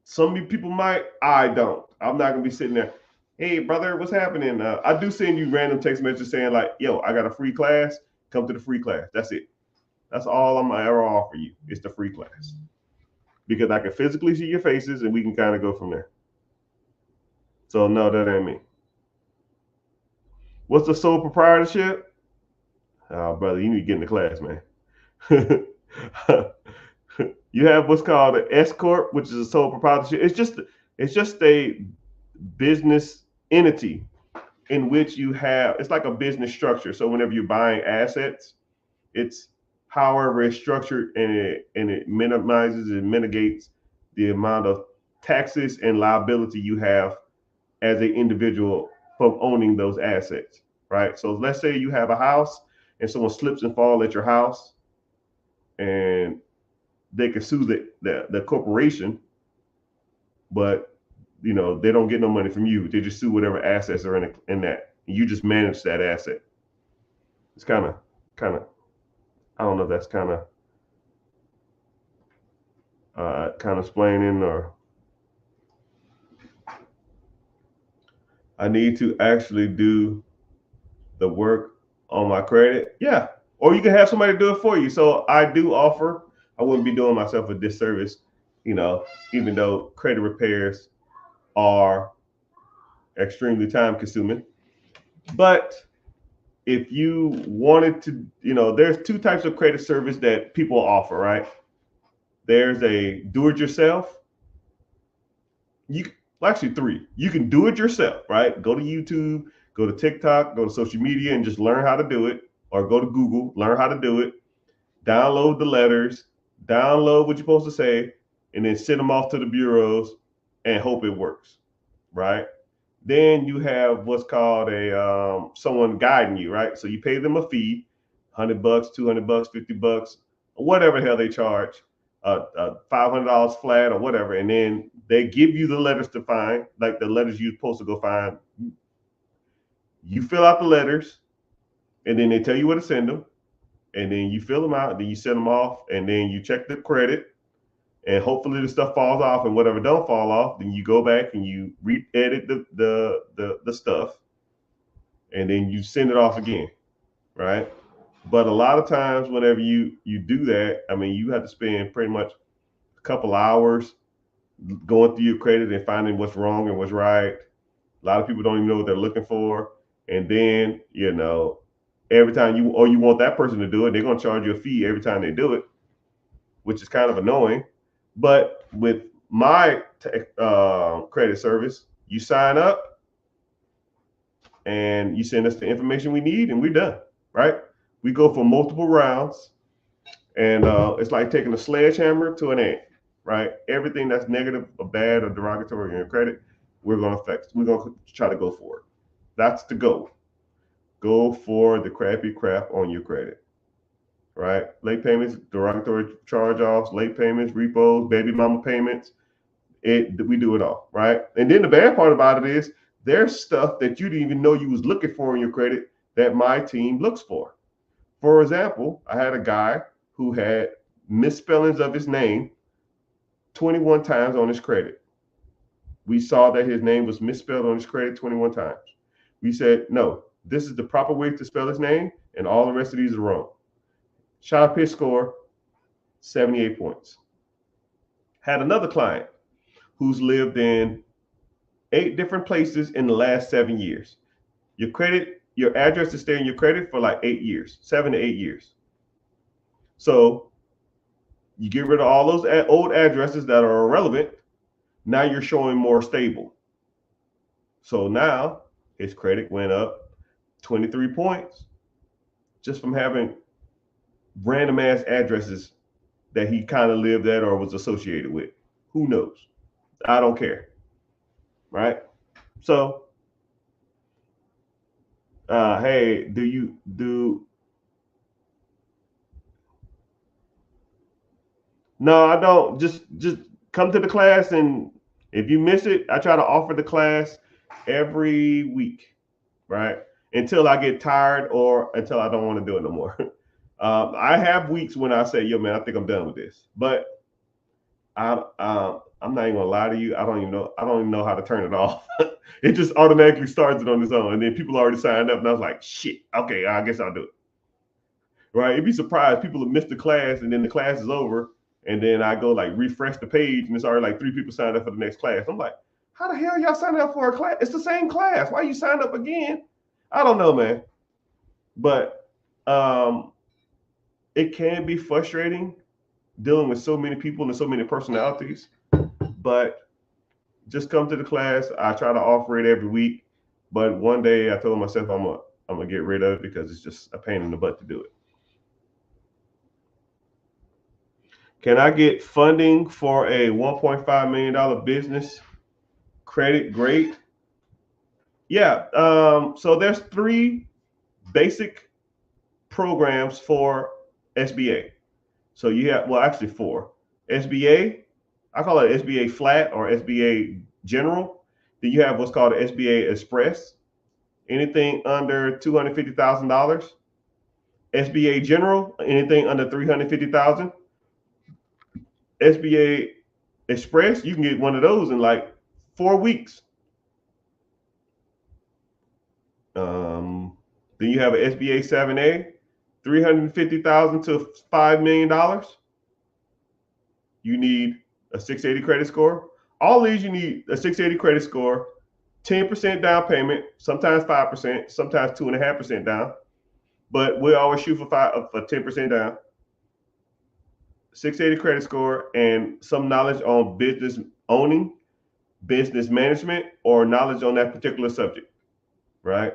Some people might, I don't. I'm not gonna be sitting there, hey brother, what's happening? I do send you random text messages saying like, yo, I got a free class, come to the free class. That's it. That's all I'm gonna ever offer you. It's the free class. Because I can physically see your faces and we can kind of go from there. So no, that ain't me. What's the sole proprietorship? Oh, brother, you need to get in the class, man. You have what's called an S corp, which is a sole proprietorship. It's just a business entity in which you have. It's like a business structure. So whenever you're buying assets, it's however it's structured, and it minimizes and mitigates the amount of taxes and liability you have as an individual from owning those assets, right? So let's say you have a house and someone slips and falls at your house, and they can sue the corporation, but they don't get no money from you. They just sue whatever assets are in that. You just manage that asset. It's kind of I don't know if that's kind of explaining, or I need to actually do the work on my credit. Yeah. Or you can have somebody do it for you. So I do offer, I wouldn't be doing myself a disservice, even though credit repairs are extremely time consuming. But if you wanted to, there's 2 types of credit service that people offer, right? There's a do-it-yourself. Actually 3. You can do it yourself, right? Go to YouTube, go to TikTok, go to social media and just learn how to do it, or go to Google, learn how to do it, download the letters, download what you're supposed to say, and then send them off to the bureaus and hope it works, right? Then you have what's called someone guiding you, right? So you pay them a fee, $100, $200, $50, whatever the hell they charge, $500 flat or whatever, and then they give you the letters to find, like the letters you're supposed to go find. You fill out the letters, and then they tell you where to send them, and then you fill them out, then you send them off, and then you check the credit, and hopefully the stuff falls off, and whatever don't fall off, then you go back and you re-edit the stuff, and then you send it off again, right? But a lot of times, whenever you do that, I mean, you have to spend pretty much a couple hours going through your credit and finding what's wrong and what's right. A lot of people don't even know what they're looking for, and then every time you want that person to do it, they're gonna charge you a fee every time they do it, which is kind of annoying. But with my credit service, you sign up and you send us the information we need, and we're done. Right? We go for multiple rounds, and it's like taking a sledgehammer to an ant. Right? Everything that's negative or bad or derogatory in your credit, we're gonna fix. We're gonna try to go for it. That's the goal. Go for the crappy crap on your credit. Right? Late payments, derogatory charge-offs, late payments, repos, baby mama payments. We do it all, right? And then the bad part about it is there's stuff that you didn't even know you was looking for in your credit that my team looks for. For example, I had a guy who had misspellings of his name 21 times on his credit. We saw that his name was misspelled on his credit 21 times. We said, no, this is the proper way to spell his name, and all the rest of these are wrong. Shot up his score, 78 points. Had another client who's lived in 8 different places in the last 7 years. Your address is staying in your credit for like 8 years, 7 to 8 years. So you get rid of all those old addresses that are irrelevant. Now you're showing more stable. So now his credit went up 23 points just from having random ass addresses that he kind of lived at or was associated with. Who knows? I don't care. Right? So, hey, No, I don't. Just come to the class, and if you miss it, I try to offer the class every week, right? Until I get tired or until I don't want to do it no more. I have weeks when I say, "Yo, man, I think I'm done with this," but I'm not even gonna lie to you. I don't even know how to turn it off. It just automatically starts it on its own, and then people already signed up, and I was like, "Shit, okay, I guess I'll do it." Right? You'd be surprised. People have missed the class, and then the class is over, and then I go like refresh the page, and it's already like 3 people signed up for the next class. I'm like, how the hell y'all signed up for a class? It's the same class. Why you signed up again? I don't know, man. But it can be frustrating dealing with so many people and so many personalities. But just come to the class. I try to offer it every week. But one day I told myself I'm gonna get rid of it because it's just a pain in the butt to do it. Can I get funding for a $1.5 million business? Credit great. Yeah. So there's 3 basic programs for SBA. So you have, well, actually 4. SBA, I call it SBA flat or SBA general. Then you have what's called SBA express, anything under $250,000. SBA general, anything under $350,000. SBA express, you can get one of those in like 4 weeks. Then you have an SBA 7A, $350,000 to $5 million. You need a 680 credit score. All these you need a 680 credit score, 10% down payment, sometimes 5%, sometimes 2.5% down. But we always shoot for 10% down. 680 credit score and some knowledge on business owning, business management, or knowledge on that particular subject, right?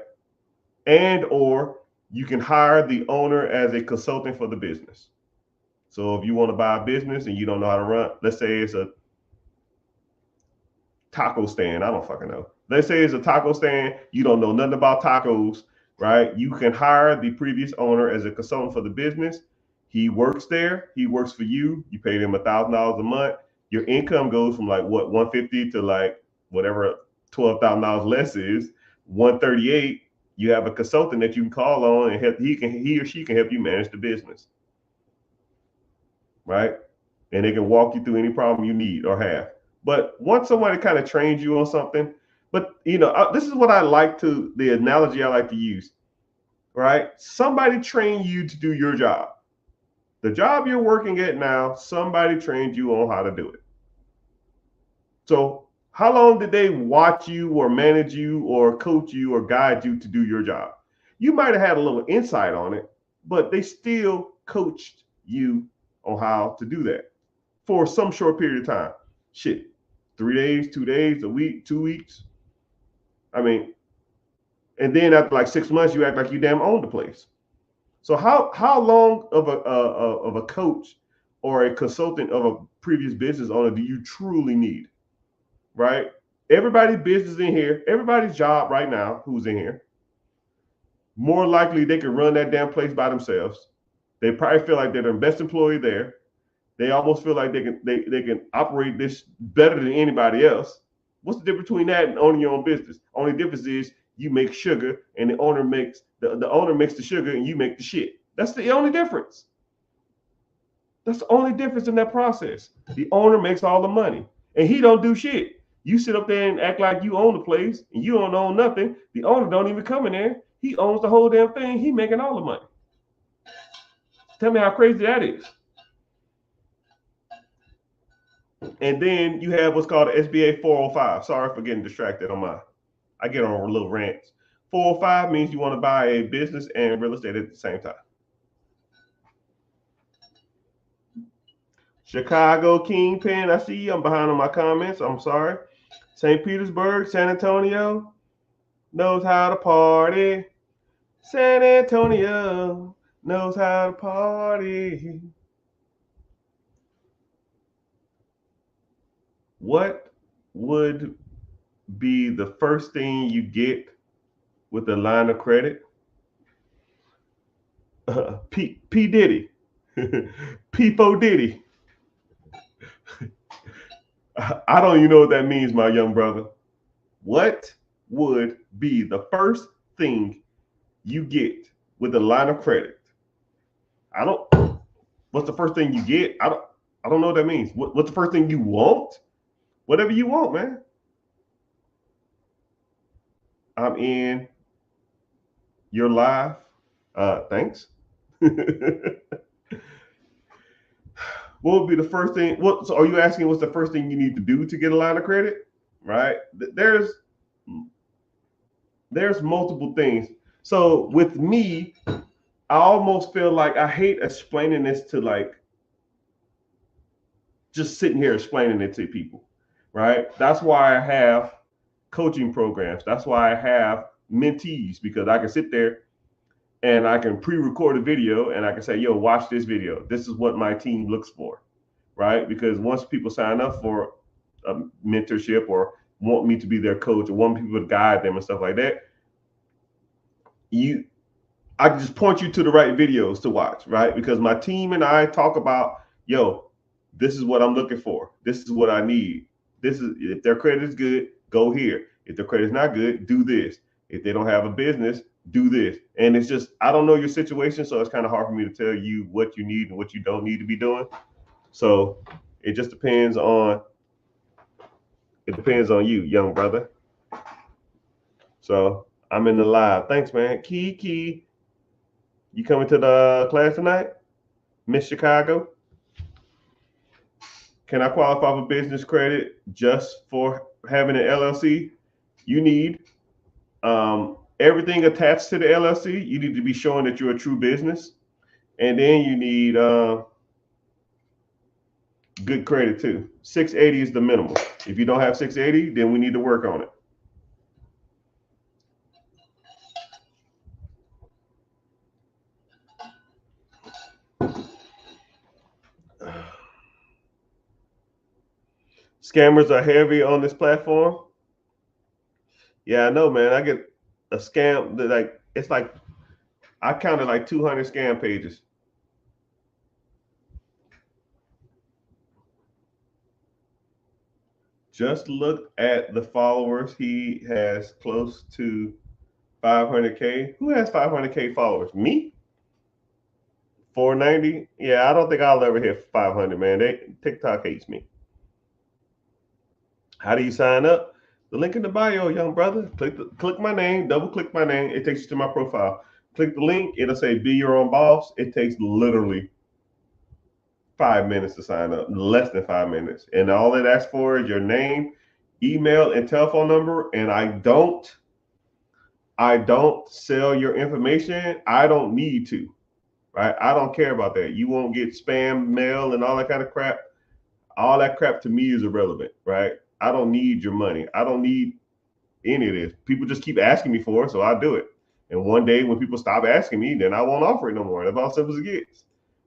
And or you can hire the owner as a consultant for the business. So if you want to buy a business and you don't know how to run, let's say it's a taco stand. I don't fucking know. Let's say it's a taco stand. You don't know nothing about tacos, right? You can hire the previous owner as a consultant for the business. He works there. He works for you. You pay him $1,000 a month. Your income goes from like what 150 to like whatever $12,000 less is 138. You have a consultant that you can call on and he or she can help you manage the business, right? And they can walk you through any problem you need or have. But once somebody kind of trains you on something, but this is what I like to, the analogy I like to use. right? Somebody trained you to do your job. The job you're working at now, somebody trained you on how to do it. So how long did they watch you or manage you or coach you or guide you to do your job? You might have had a little insight on it, but they still coached you on how to do that for some short period of time. Shit, 3 days, 2 days, a week, 2 weeks. I mean, and then after like 6 months, you act like you damn own the place. So how long of a coach or a consultant of a previous business owner do you truly need? Right? Everybody's business in here, everybody's job right now who's in here, more likely they can run that damn place by themselves. They probably feel like they're the best employee there. They almost feel like they can operate this better than anybody else. What's the difference between that and owning your own business? Only difference is you make sugar and the owner makes the owner makes the sugar and you make the shit. That's the only difference. That's the only difference in that process. The owner makes all the money and he don't do shit. You sit up there and act like you own the place and you don't own nothing. The owner don't even come in there. He owns the whole damn thing. He making all the money. Tell me how crazy that is. And then you have what's called the SBA 405. Sorry for getting distracted on my, I get on little rants. 405 means you want to buy a business and real estate at the same time. Chicago Kingpin, I see you. I'm behind on my comments. I'm sorry. St. Petersburg, San Antonio knows how to party. San Antonio knows how to party. What would be the first thing you get with a line of credit? P Diddy. P4 Diddy. I don't even know what that means, my young brother. What would be the first thing you get with a line of credit? I don't. What's the first thing you get? I don't know what that means. What's the first thing you want? Whatever you want, man. I'm in. You're live. Thanks. What would be the first thing? What? So are you asking what's the first thing you need to do to get a line of credit? Right? There's multiple things. So with me, I almost feel like I hate explaining this to like just sitting here explaining it to people, right? That's why I have coaching programs. That's why I have mentees because I can sit there and I can pre-record a video and I can say, yo, watch this video. This is what my team looks for, right? Because once people sign up for a mentorship or want me to be their coach or want people to guide them and stuff like that, I can just point you to the right videos to watch, right? Because my team and I talk about, yo, this is what I'm looking for. This is what I need. This is if their credit is good, go here. If their credit is not good, do this. If they don't have a business, do this. And it's just, I don't know your situation, so it's kind of hard for me to tell you what you need and what you don't need to be doing. So it just depends on you, young brother. So I'm in the live. Thanks, man. Key. You coming to the class tonight? Miss Chicago? Can I qualify for business credit just for having an LLC? You need everything attached to the LLC. You need to be showing that you're a true business. And then you need good credit too. 680 is the minimum. If you don't have 680, then we need to work on it. Scammers are heavy on this platform. Yeah, I know, man. I get a scam that like it's like I counted like 200 scam pages. Just look at the followers. He has close to 500K. Who has 500K followers? Me? 490? Yeah, I don't think I'll ever hit 500, man. TikTok hates me. How do you sign up? The link in the bio, young brother. Click my name, double click my name. It takes you to my profile. Click the link. It'll say be your own boss. It takes literally 5 minutes to sign up, less than 5 minutes. And all it asks for is your name, email, and telephone number. And I don't sell your information. I don't need to, right? I don't care about that. You won't get spam mail and all that kind of crap. All that crap to me is irrelevant, right? I don't need your money. I don't need any of this. People just keep asking me for it, so I do it. And one day when people stop asking me, then I won't offer it no more. That's how simple as it gets,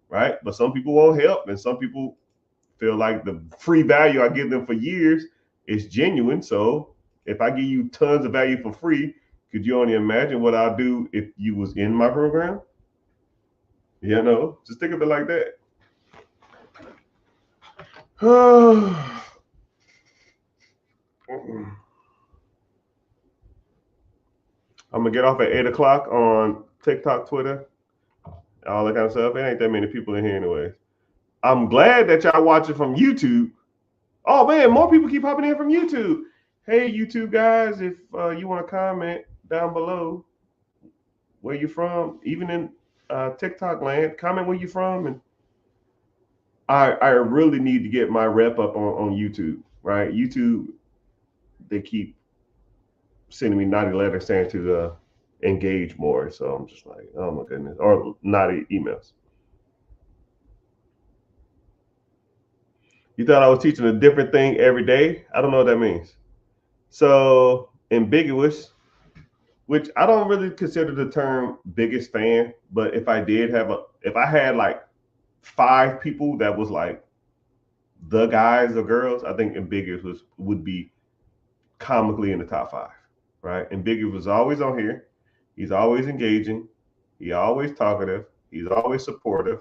right? But some people won't help, and some people feel like the free value I give them for years is genuine. So if I give you tons of value for free, could you only imagine what I'll do if you was in my program? You know, just think of it like that. I'm gonna get off at 8 o'clock on TikTok, Twitter, all that kind of stuff. It ain't that many people in here anyways. I'm glad that y'all watching from YouTube. Oh man, more people keep popping in from YouTube. Hey YouTube guys, if you want to comment down below where you from, even in TikTok land, comment where you from. And I really need to get my rep up on YouTube, right? YouTube, they keep sending me naughty letters saying to engage more. So I'm just like, oh my goodness, or naughty emails. You thought I was teaching a different thing every day? I don't know what that means. So ambiguous, which I don't really consider the term biggest fan, but if I had like 5 people that was like the guys or girls, I think ambiguous would be comically in the top 5, right? Ambiguous was always on here. He's always engaging. He's always talkative. He's always supportive.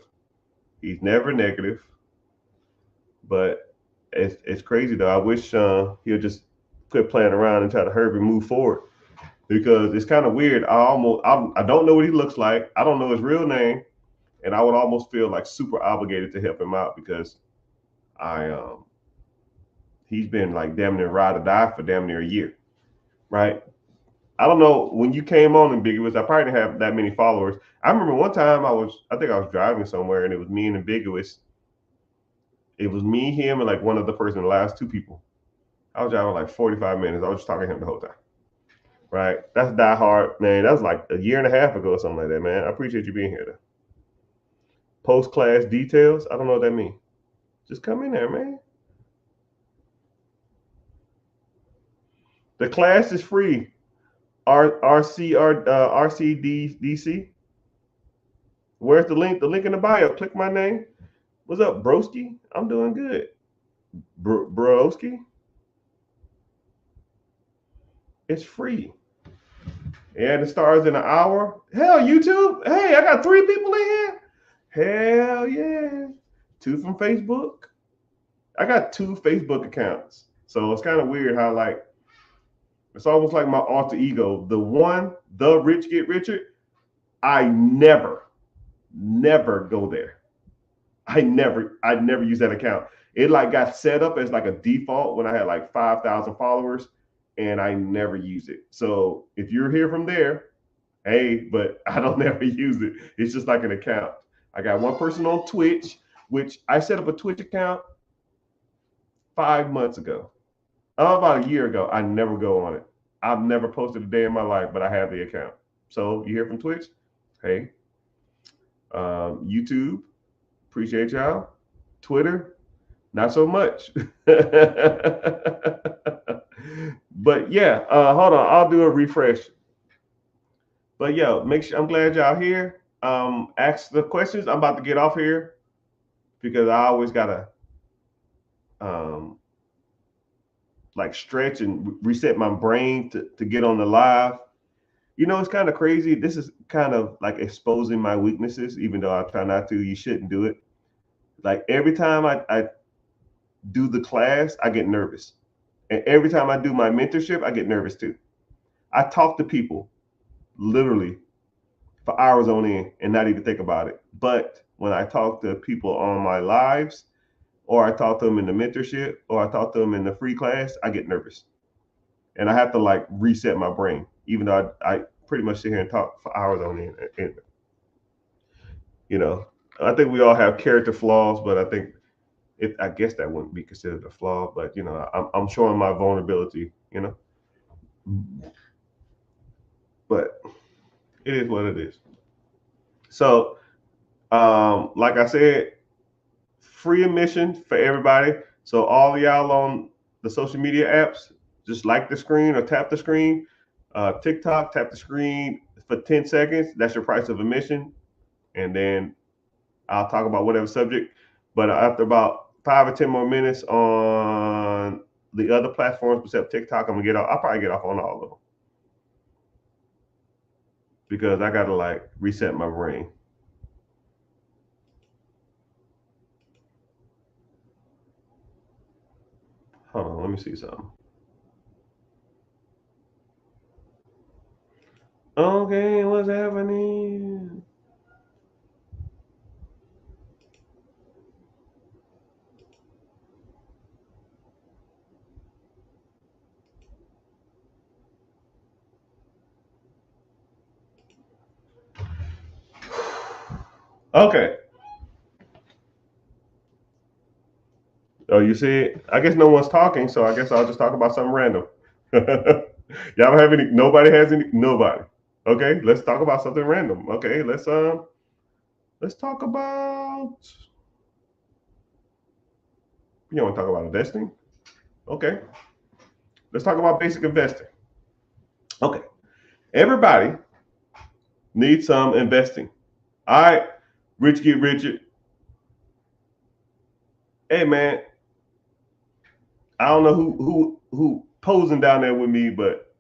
He's never negative. But it's crazy though. I wish he'll just quit playing around and try to hurry and move forward, because it's kind of weird. I don't know what he looks like. I don't know his real name, and I would almost feel like super obligated to help him out because he's been like damn near ride or die for damn near a year, right? I don't know when you came on Ambiguous. I probably didn't have that many followers. I remember one time I think I was driving somewhere and it was me and Ambiguous. It was me, him, and like one other person, the last 2 people. I was driving like 45 minutes. I was just talking to him the whole time. Right? That's Die Hard, man. That was like a year and a half ago or something like that, man. I appreciate you being here though. Post-class details. I don't know what that means. Just come in there, man. The class is free. RCDC. Where's the link? The link in the bio. Click my name. What's up, broski? I'm doing good. Broski? It's free. And it starts in an hour. Hell, YouTube. Hey, I got 3 people in here. Hell yeah. 2 from Facebook. I got 2 Facebook accounts. So it's kind of weird how like, it's almost like my alter ego. The Rich Get Richer, I never go there. I never use that account. It like got set up as like a default when I had like 5,000 followers, and I never use it. So if you're here from there, hey, but I don't never use it. It's just like an account. I got one person on Twitch, which I set up a Twitch account 5 months ago. About a year ago. I never go on it. I've never posted a day in my life, but I have the account. So you hear from Twitch? Hey. YouTube, appreciate y'all. Twitter, not so much. But yeah, hold on. I'll do a refresh. But yeah, make sure, I'm glad y'all here. Ask the questions. I'm about to get off here because I always gotta like stretch and reset my brain to get on the live. You know, it's kind of crazy. This is kind of like exposing my weaknesses, even though I try not to. You shouldn't do it. Like every time I do the class, I get nervous. And every time I do my mentorship, I get nervous too. I talk to people literally for hours on end and not even think about it. But when I talk to people on my lives, or I talk to them in the mentorship, or I talk to them in the free class, I get nervous. And I have to like reset my brain, even though pretty much sit here and talk for hours on it. And you know, I think we all have character flaws, but I think I guess that wouldn't be considered a flaw. But you know, I'm showing my vulnerability. You know, but it is what it is. So, like I said, free admission for everybody. So all y'all on the social media apps, just like the screen or tap the screen. TikTok, tap the screen for 10 seconds. That's your price of admission. And then I'll talk about whatever subject. But after about 5 or 10 more minutes on the other platforms except TikTok, I'm gonna get off. I'll probably get off on all of them because I gotta like reset my brain. Hold on, let me see something. Okay, what's happening? Okay. Oh, you see it? I guess no one's talking, so I guess I'll just talk about something random. Y'all have any? Nobody has any? Nobody. Okay, let's talk about something random. Okay, let's talk about. You want to talk about investing? Okay, let's talk about basic investing. Okay, everybody needs some investing. All right, rich get richer. Hey man, I don't know who posing down there with me, but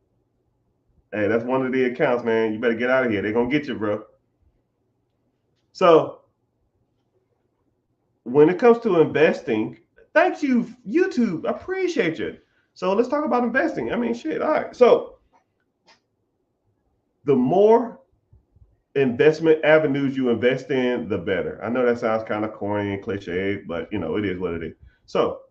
hey, that's one of the accounts, man. You better get out of here. They're gonna get you, bro. So when it comes to investing, thank you, YouTube. I appreciate you. So let's talk about investing. I mean, shit. All right. So the more investment avenues you invest in, the better. I know that sounds kind of corny and cliche, but you know, it is what it is. So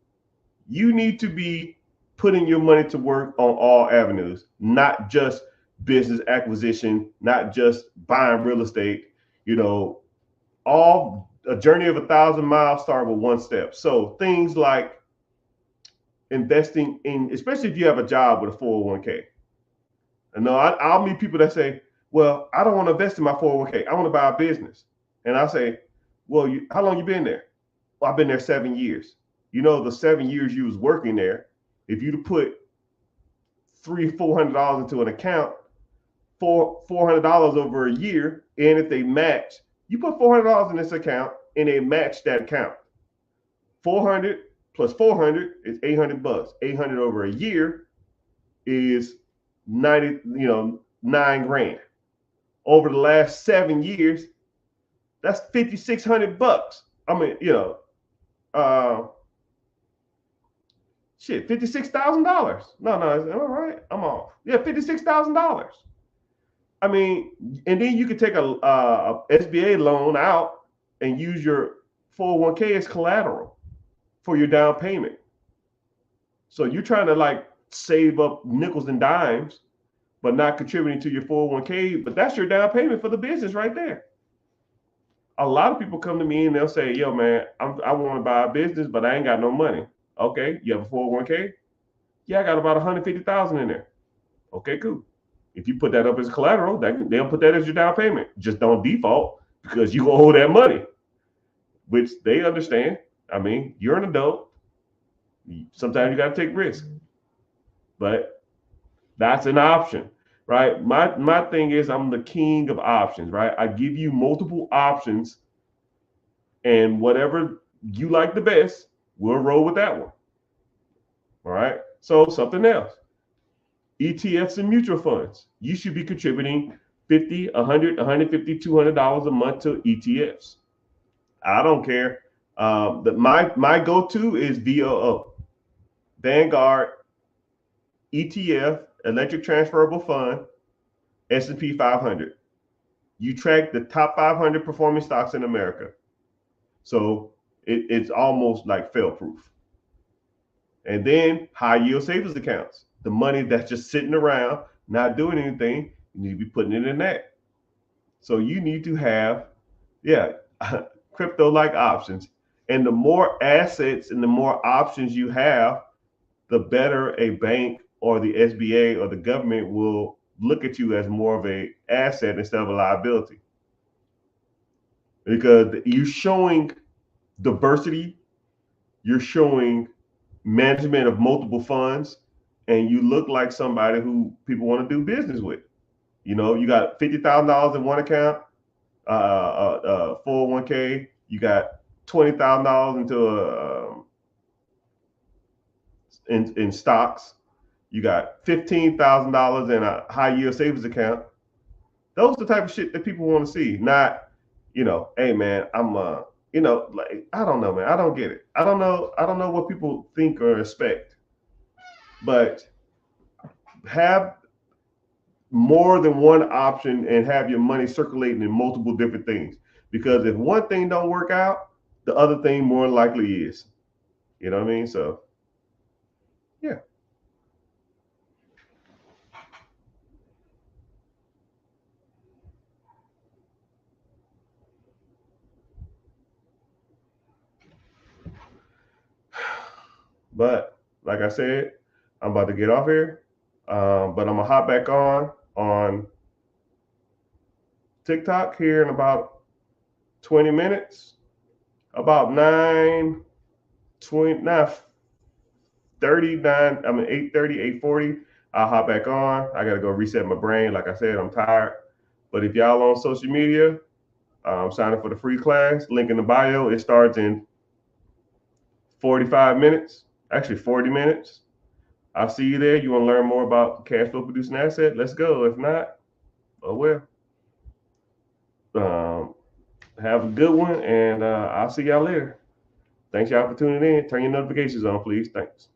you need to be putting your money to work on all avenues, not just business acquisition, not just buying real estate. You know, all a journey of 1,000 miles start with one step. So things like investing in, especially if you have a job with a 401k. And no, I'll meet people that say, well, I don't want to invest in my 401k. I want to buy a business. And I say, well, how long you been there? Well, I've been there 7 years. You know, the 7 years you was working there, if you'd put $300-400 into an account, $400 over a year, and if they match, you put $400 in this account and they match that account. 400 plus 400 is $800. 800 over a year is 90, $9 grand. Over the last 7 years, that's $5,600. I mean, $56,000. No, all right, I'm off. Yeah, $56,000. I mean, and then you could take a SBA loan out and use your 401k as collateral for your down payment. So you're trying to like save up nickels and dimes, but not contributing to your 401k. But that's your down payment for the business right there. A lot of people come to me and they'll say, yo, man, I want to buy a business, but I ain't got no money. Okay, you have a 401k? Yeah, I got about 150,000 in there. Okay, cool. If you put that up as collateral, they'll put that as your down payment. Just don't default because you gonna owe that money, which they understand. I mean, you're an adult. Sometimes you got to take risks, but that's an option, right? My thing is I'm the king of options, right? I give you multiple options, and whatever you like the best, we'll roll with that one. All right. So something else. ETFs and mutual funds. You should be contributing 50, 100, 150, $200 a month to ETFs. I don't care. My go-to is VOO, Vanguard ETF, Electric Transferable Fund, S&P 500. You track the top 500 performing stocks in America. So it's almost like fail-proof. And then high yield savings accounts, the money that's just sitting around, not doing anything. You need to be putting it in that. So you need to have, yeah, crypto-like options. And the more assets and the more options you have, the better a bank or the SBA or the government will look at you as more of a asset instead of a liability. Because you're showing diversity, you're showing management of multiple funds, and you look like somebody who people want to do business with. You know, you got $50,000 in one account, 401k. You got $20,000 into in stocks. You got $15,000 in a high yield savings account. Those are the type of shit that people want to see. Not, hey man, I'm like, I don't know, man. I don't get it. I don't know. I don't know what people think or expect. But have more than one option and have your money circulating in multiple different things. Because if one thing don't work out, the other thing more likely is. You know what I mean? So, yeah. But like I said, I'm about to get off here. But I'm gonna hop back on TikTok here in about 20 minutes. About 9:39, I mean 8:30, 8:40. I'll hop back on. I gotta go reset my brain. Like I said, I'm tired. But if y'all on social media, sign up for the free class. Link in the bio. It starts in 45 minutes, actually 40 minutes. I'll see you there. You want to learn more about cash flow producing asset? Let's go. If not, oh well. Um, have a good one, and I'll see y'all later. Thanks y'all for tuning in. Turn your notifications on, please. Thanks.